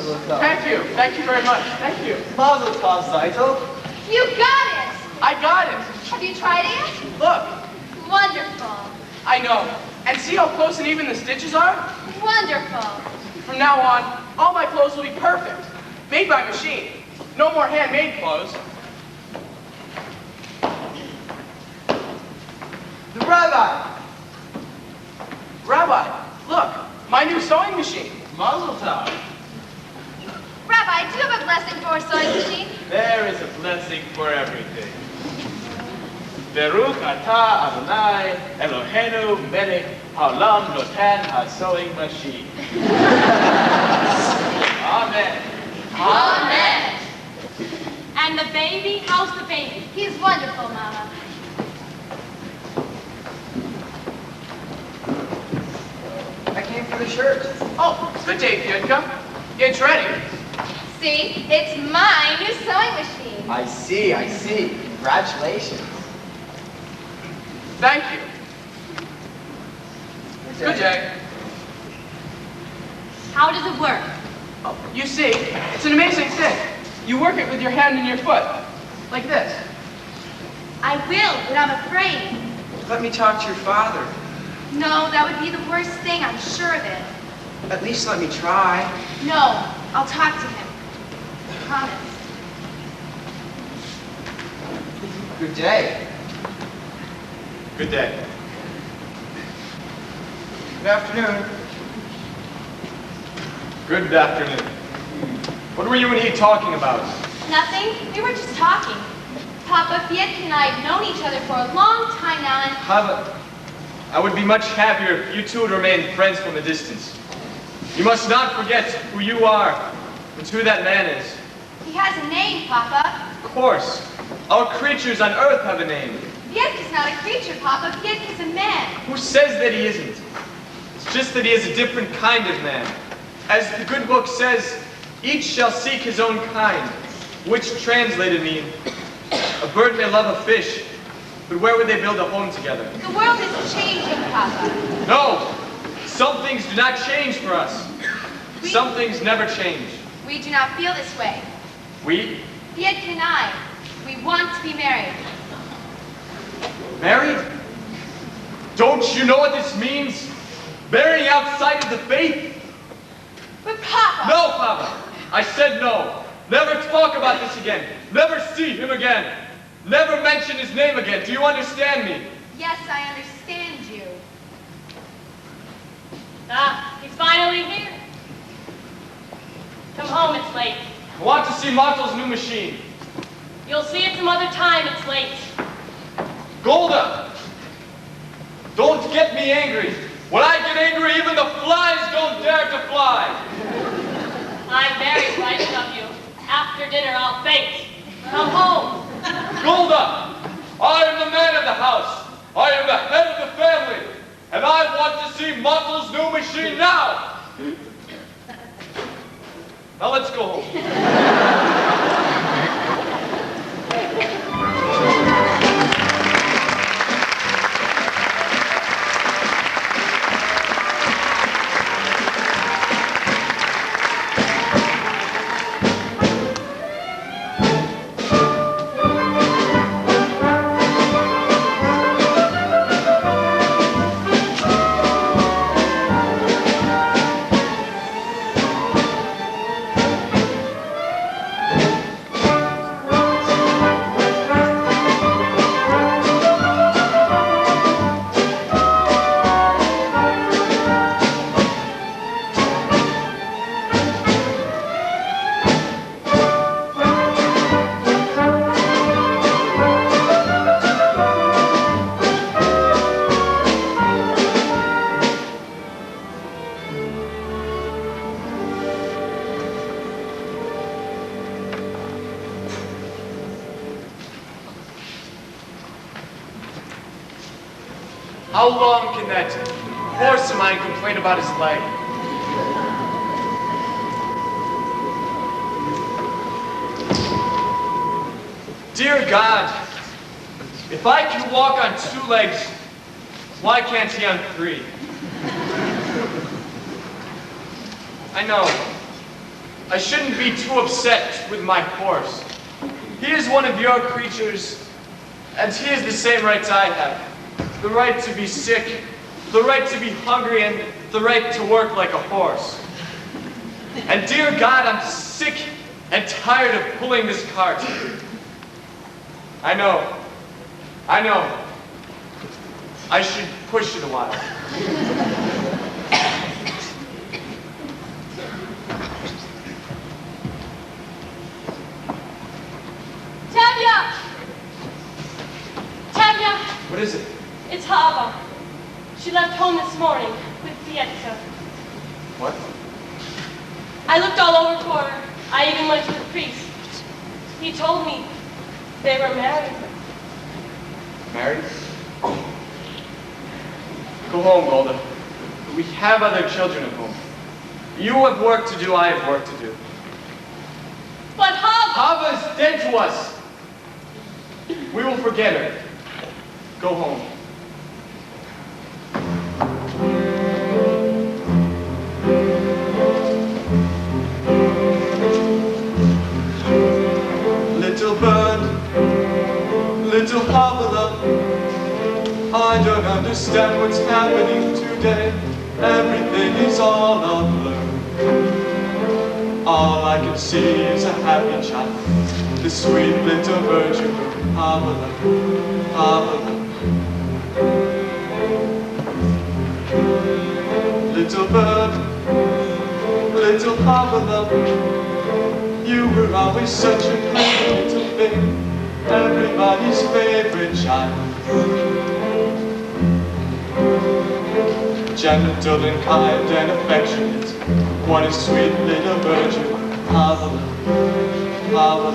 Thank you. Thank you very much. Thank you. Mazel tov, Zeitel. You got it! I got it. Have you tried it? Look, Wonderful. I know. And see how close and even the stitches are? Wonderful. From now on, all my clothes will be perfect. Made by machine. No more handmade clothes. The rabbi. Rabbi, look, my new sewing machine. Mazel tov. Rabbi, do you have a blessing for a sewing machine? There is a blessing for everything. Baruch atah Adonai Eloheinu melech haolam noten ha-sewing machine. Amen. Amen. And the baby? How's the baby? He's wonderful, Mama. I came for the shirt. Oh, good day, Fiedka. It's ready. See, it's my new sewing machine. I see. Congratulations. Thank you. Good day. How does it work? Oh, you see, it's an amazing thing. You work it with your hand and your foot. Like this. I will, but I'm afraid. Let me talk to your father. No, that would be the worst thing, I'm sure of it. At least let me try. No, I'll talk to him. Promise. Good day. Good day. Good afternoon. Good afternoon. What were you and he talking about? Nothing. We were just talking. Papa, Fiedka and I have known each other for a long time now, and Hava, I would be much happier if you two would remain friends from a distance. You must not forget who you are and who that man is. he has a name, Papa. Of course, all creatures on earth have a name. Fiedka's not a creature, Papa. Fiedka's a man. Who says that he isn't? It's just that he is a different kind of man. As the good book says, each shall seek his own kind, which translated mean, a bird may love a fish, but where would they build a home together? The world is changing, Papa. No! Some things do not change for us. Some things never change. We do not feel this way. We? Fiedka and I, we want to be married. Married? Don't you know what this means? Marrying outside of the faith? But Papa! No, Papa! I said no. Never talk about this again. Never see him again. Never mention his name again. Do you understand me? Yes, I understand you. Ah, he's finally here. Come home, it's late. I want to see Martel's new machine. You'll see it some other time, it's late. Golda! Don't get me angry. When I get angry, even the flies don't dare to fly. I'm very frightened of you. After dinner, I'll faint. Come home. Golda! I am the man of the house. I am the head of the family. And I want to see Martel's new machine now. Now let's go home. How long can that horse of mine complain about his leg? Dear God, if I can walk on 2 legs, why can't he on 3? I know. I shouldn't be too upset with my horse. He is one of your creatures, and he has the same rights I have. The right to be sick, the right to be hungry, and the right to work like a horse. And dear God, I'm sick and tired of pulling this cart. I know. I should push it a while. Tevye! What is it? It's Hava. She left home this morning with Fietka. What? I looked all over for her. I even went to the priest. He told me they were married. Married? Go home, Golda. We have other children at home. You have work to do, I have work to do. But Hava! Hava is dead to us. We will forget her. Go home. Little bird, little Hava, I don't understand what's happening today. Everything is all a blur. All I can see is a happy child, the sweet little virgin, Hava, Hava. Little bird, little Hava, you were always such a pretty little thing, everybody's favorite child. Gentle and kind and affectionate, what a sweet little virgin, Hava, Hava.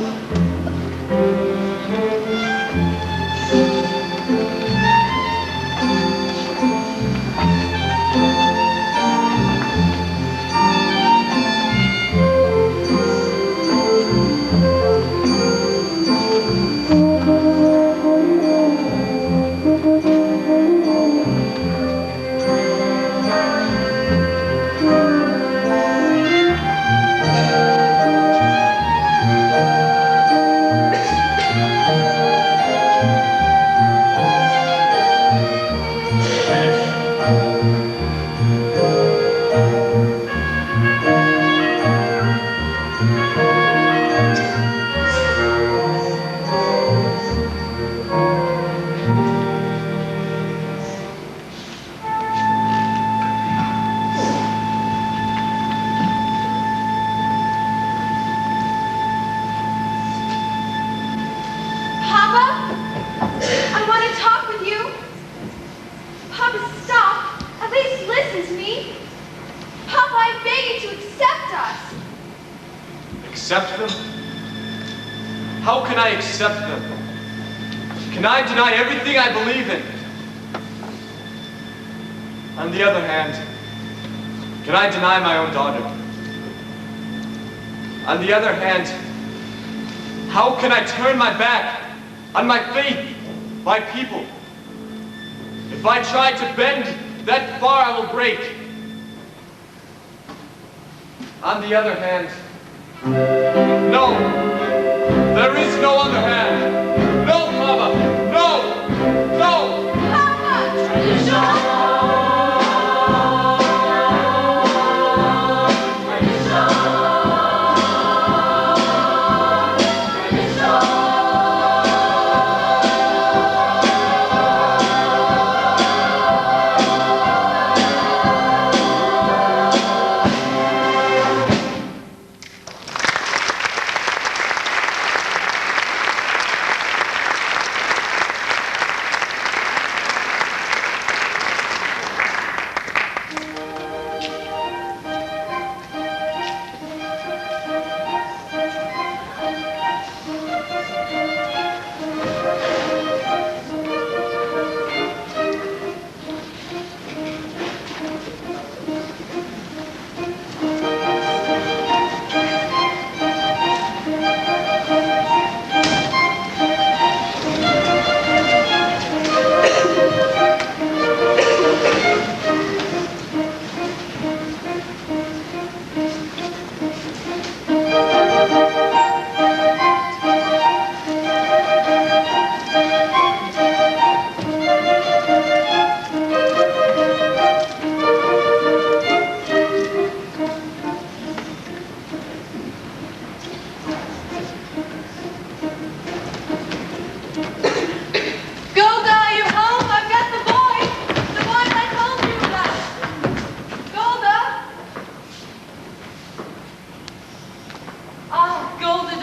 Accept them? How can I accept them? Can I deny everything I believe in? On the other hand, can I deny my own daughter? On the other hand, how can I turn my back on my faith, my people? If I try to bend that far, I will break. On the other hand, no, there is no other hand. No, Mama, no, no. Papa, tradition.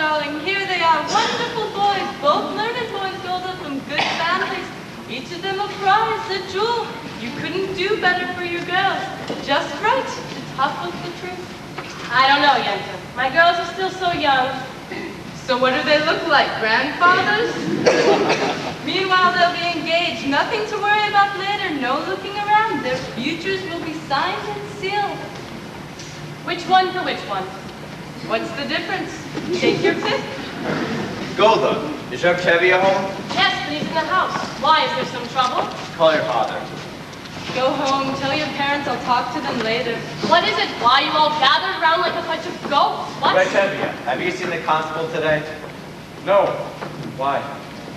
darling, here they are, wonderful boys, both learned boys, Golda, from good families. Each of them a prize, a jewel. You couldn't do better for your girls. Just right, to tough with the truth. I don't know, Yenta. My girls are still so young. So what do they look like, grandfathers? Meanwhile, they'll be engaged. Nothing to worry about later, no looking around. Their futures will be signed and sealed. Which one for which one? What's the difference? Take your pick. Golda, is Reb Tevye home? Yes, but he's in the house. Why, is there some trouble? Call your father. Go home, tell your parents I'll talk to them later. What is it? Why are you all gathered around like a bunch of goats? What? Reb Tevye, have you seen the constable today? No. Why?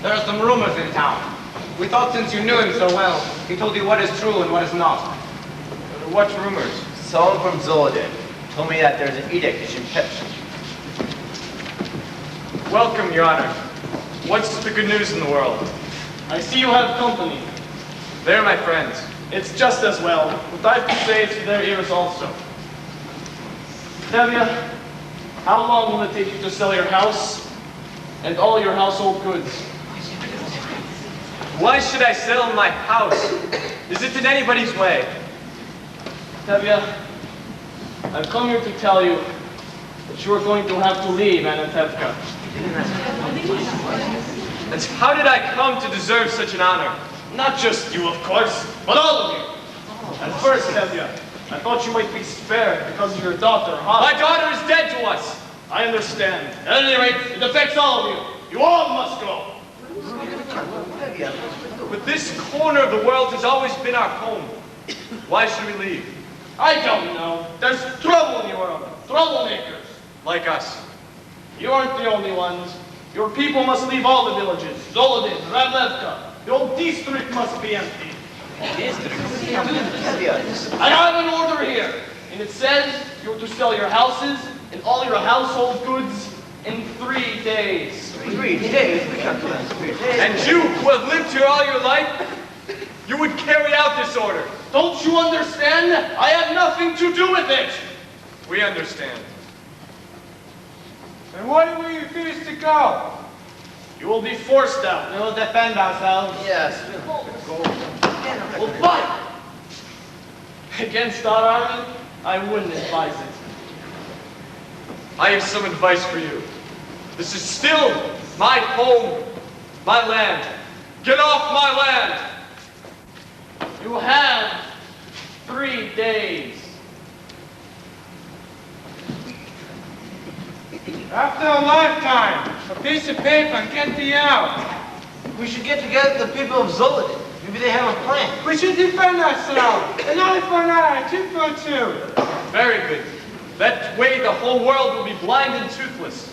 There are some rumors in town. We thought since you knew him so well, he told you what is true and what is not. What rumors? Someone from Zolodin told me that there's an edict you should pitch. Welcome, Your Honor. What's the good news in the world? I see you have company. They're my friends. It's just as well. What I have to say is to their ears also. Tevye, how long will it take you to sell your house and all your household goods? Why should I sell my house? Is it in anybody's way? Tevye, I've come here to tell you that you are going to have to leave Anatevka. And how did I come to deserve such an honor? Not just you, of course, but all of you. At first, Tevye, I thought you might be spared because of your daughter, My daughter is dead to us. I understand. At any rate, it affects all of you. You all must go. But this corner of the world has always been our home. Why should we leave? I don't know. There's trouble in the world. Troublemakers. Like us. You aren't the only ones. Your people must leave all the villages. Zolodin, Radlevka. The whole district must be empty. I have an order here, and it says you're to sell your houses and all your household goods in 3 days. 3 days? We can't do that in 3 days. And you, who have lived here all your life, you would carry out this order. Don't you understand? I have nothing to do with it. We understand. And why do we refuse to go? You will be forced out. We will defend ourselves. Yes. We'll fight. Against our army, I wouldn't advise it. I have some advice for you. This is still my home, my land. Get off my land! You have 3 days. After a lifetime, a piece of paper and get me out. We should get together with the people of Zolodin. Maybe they have a plan. We should defend ourselves. An eye for an eye, tooth for a tooth. Very good. That way the whole world will be blind and toothless.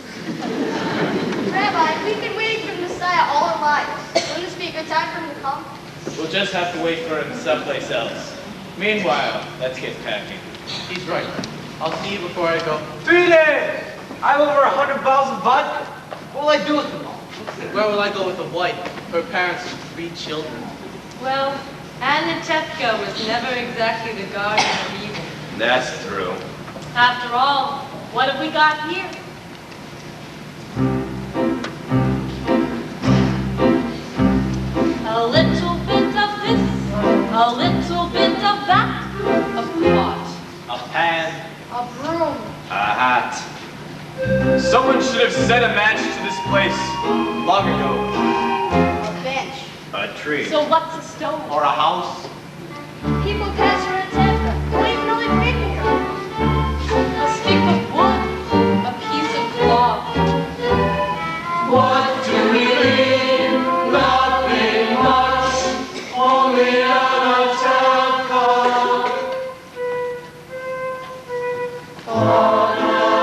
Rabbi, we've been waiting for the Messiah all our lives. Wouldn't this be a good time for him to come? We'll just have to wait for him someplace else. Meanwhile, let's get packing. He's right. I'll see you before I go. 3 days! I have over 100 bottles of vodka. What will I do with them all? Where will I go with a wife, her parents, and 3 children? Well, Anatevka was never exactly the guardian of evil. That's true. After all, what have we got here? A little bit of this, a little bit of that, a pot, A pan. A broom. A hat. Someone should have set a match to this place long ago. A bench. A tree. so what's a stone? Or a house. People pass around Anatevka. Don't even know they've been here. A stick of wood, a piece of cloth. What do we need? Nothing much. Only Anatevka.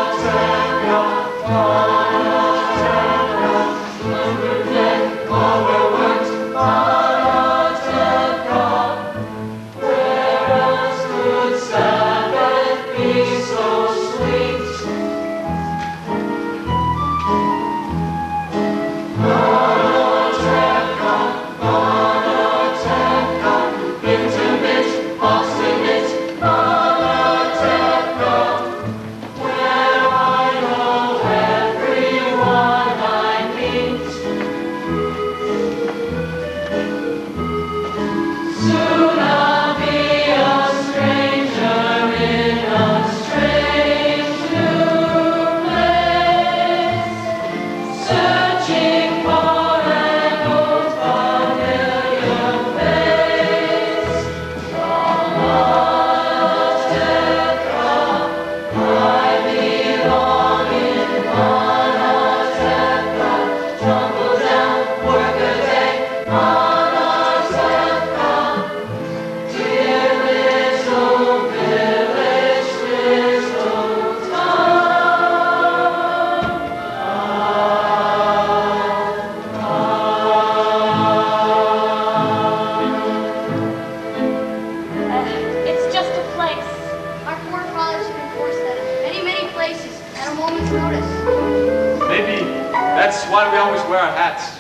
Anatevka. Anatevka. Under deck, all were wet. Anatevka. Where else could Sabbath be so sweet? Maybe that's why we always wear our hats.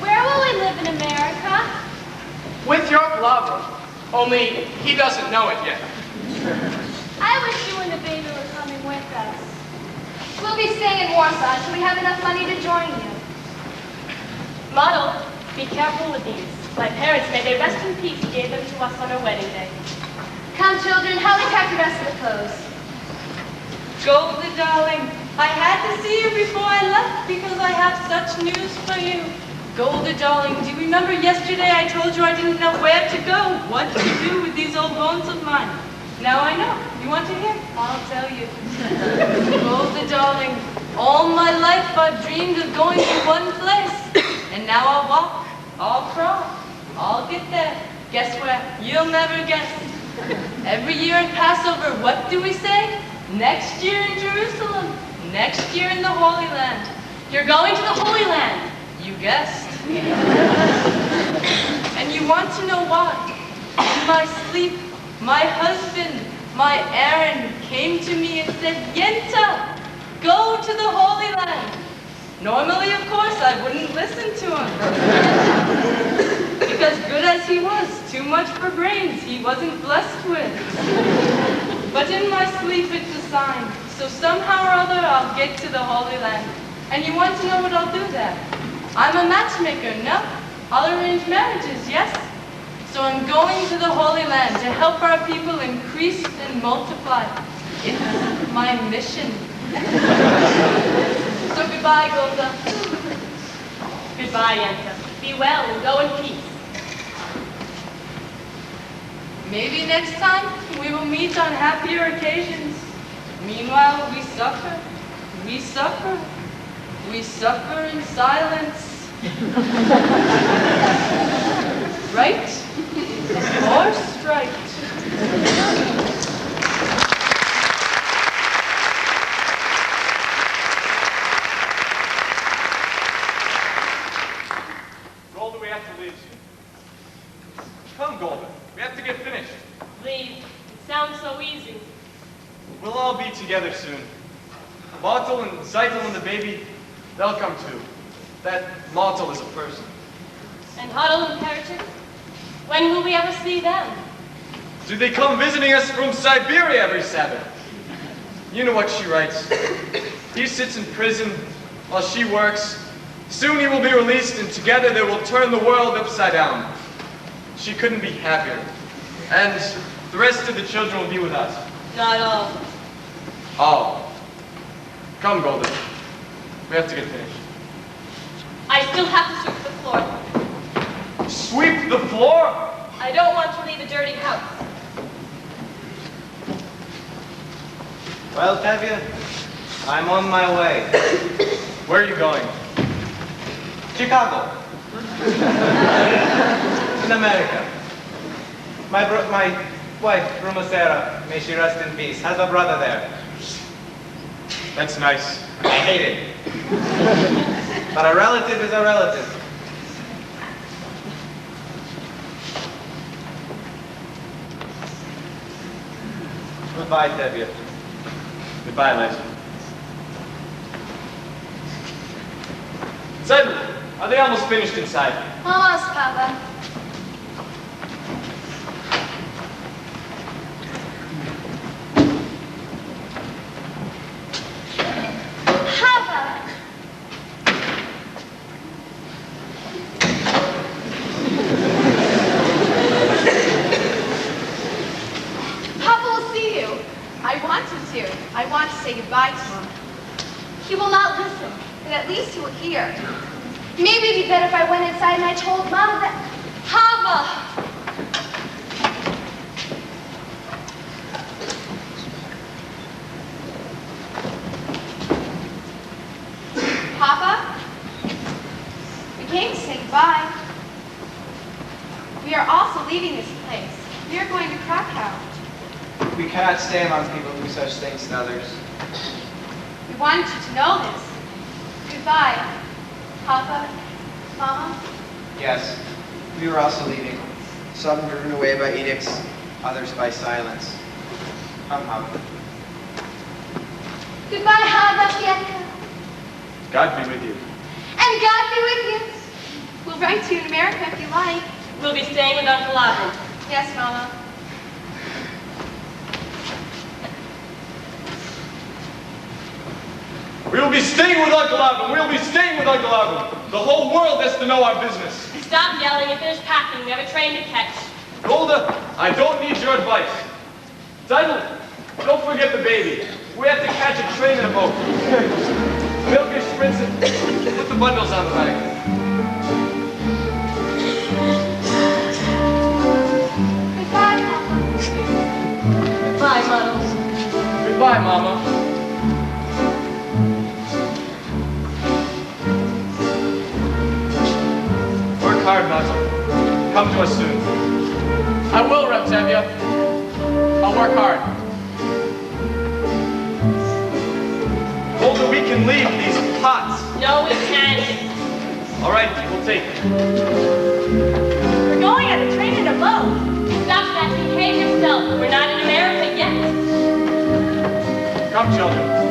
Where will we live in America? With your lover. Only he doesn't know it yet. I wish you and the baby were coming with us. We'll be staying in Warsaw until we have enough money to join you. Model, be careful with these. My parents, may they rest in peace, gave them to us on our wedding day. Come, children, help me pack the rest of the clothes. Golda, darling, I had to see you before I left because I have such news for you. Golda, darling, do you remember yesterday I told you I didn't know where to go, what to do with these old bones of mine? Now I know. You want to hear? I'll tell you. Golda, darling, all my life I've dreamed of going to one place. And now I'll walk, I'll crawl, I'll get there. Guess where? You'll never guess. Every year in Passover, what do we say? Next year in Jerusalem. Next year in the Holy Land. You're going to the Holy Land. You guessed. And you want to know why? In my sleep, my husband, my Aaron, came to me and said, Yenta, go to the Holy Land. Normally, of course, I wouldn't listen to him. Because good as he was, too much for brains he wasn't blessed with. But in my sleep, it's a sign. So somehow or other, I'll get to the Holy Land. And you want to know what I'll do there? I'm a matchmaker, no? I'll arrange marriages, yes? So I'm going to the Holy Land to help our people increase and multiply. It's my mission. So goodbye, Golda. Goodbye, Yenta. Be well and go in peace. Maybe next time we will meet on happier occasions. Meanwhile, we suffer. We suffer. We suffer in silence. Right? Or straight. Golda, we have to leave soon. Come, Golda. We have to get finished. Leave. It sounds so easy. We'll all be together soon. Martel and Zeitel and the baby, they'll come too. That Martel is a person. And Huddle and Peretic? When will we ever see them? Do they come visiting us from Siberia every Sabbath? You know what she writes. He sits in prison while she works. Soon he will be released, and together they will turn the world upside down. She couldn't be happier. And the rest of the children will be with us. Not all. All. Come, Golden. We have to get finished. I still have to sweep the floor. Sweep the floor? I don't want to leave a dirty house. Well, Tevye, I'm on my way. Where are you going? Chicago. In America. My wife, Rumacera, may she rest in peace, has a brother there. That's nice. I hate it. But a relative is a relative. Goodbye, Tevye. Goodbye, Les. Zeitel, are they almost finished inside? Almost, Papa. He will not listen, but at least he will hear. Maybe it'd be better if I went inside and I told Mama that... Hava! Papa? We came to say goodbye. We are also leaving this place. We are going to Krakow. We cannot stay among people who do such things to others. We wanted you to know this. Goodbye, Papa, Mama. Yes, we were also leaving. Some driven away by edicts, others by silence. Come, Hava. Goodbye, Hava, Fiedka. God be with you. And God be with you. We'll write to you in America if you like. We'll be staying with Uncle Alvin. Yes, Mama. We'll be staying with Uncle Alvin. We'll be staying with Uncle Alvin. The whole world has to know our business. Stop yelling and finish packing. We have a train to catch. Golda, I don't need your advice. Seidel, don't forget the baby. We have to catch a train in a boat. Milka, Spritz, put the bundles on the wagon. Goodbye, Papa. Goodbye, Muddles. Goodbye, Mama. Work hard, Muzzle. Come to us soon. I will, Reptavia. I'll work hard. Golda, we can leave these pots. No, we can't. All right, we'll take it. We're going on a train and a boat. Stop that. Behave yourself. We're not in America yet. Come, children.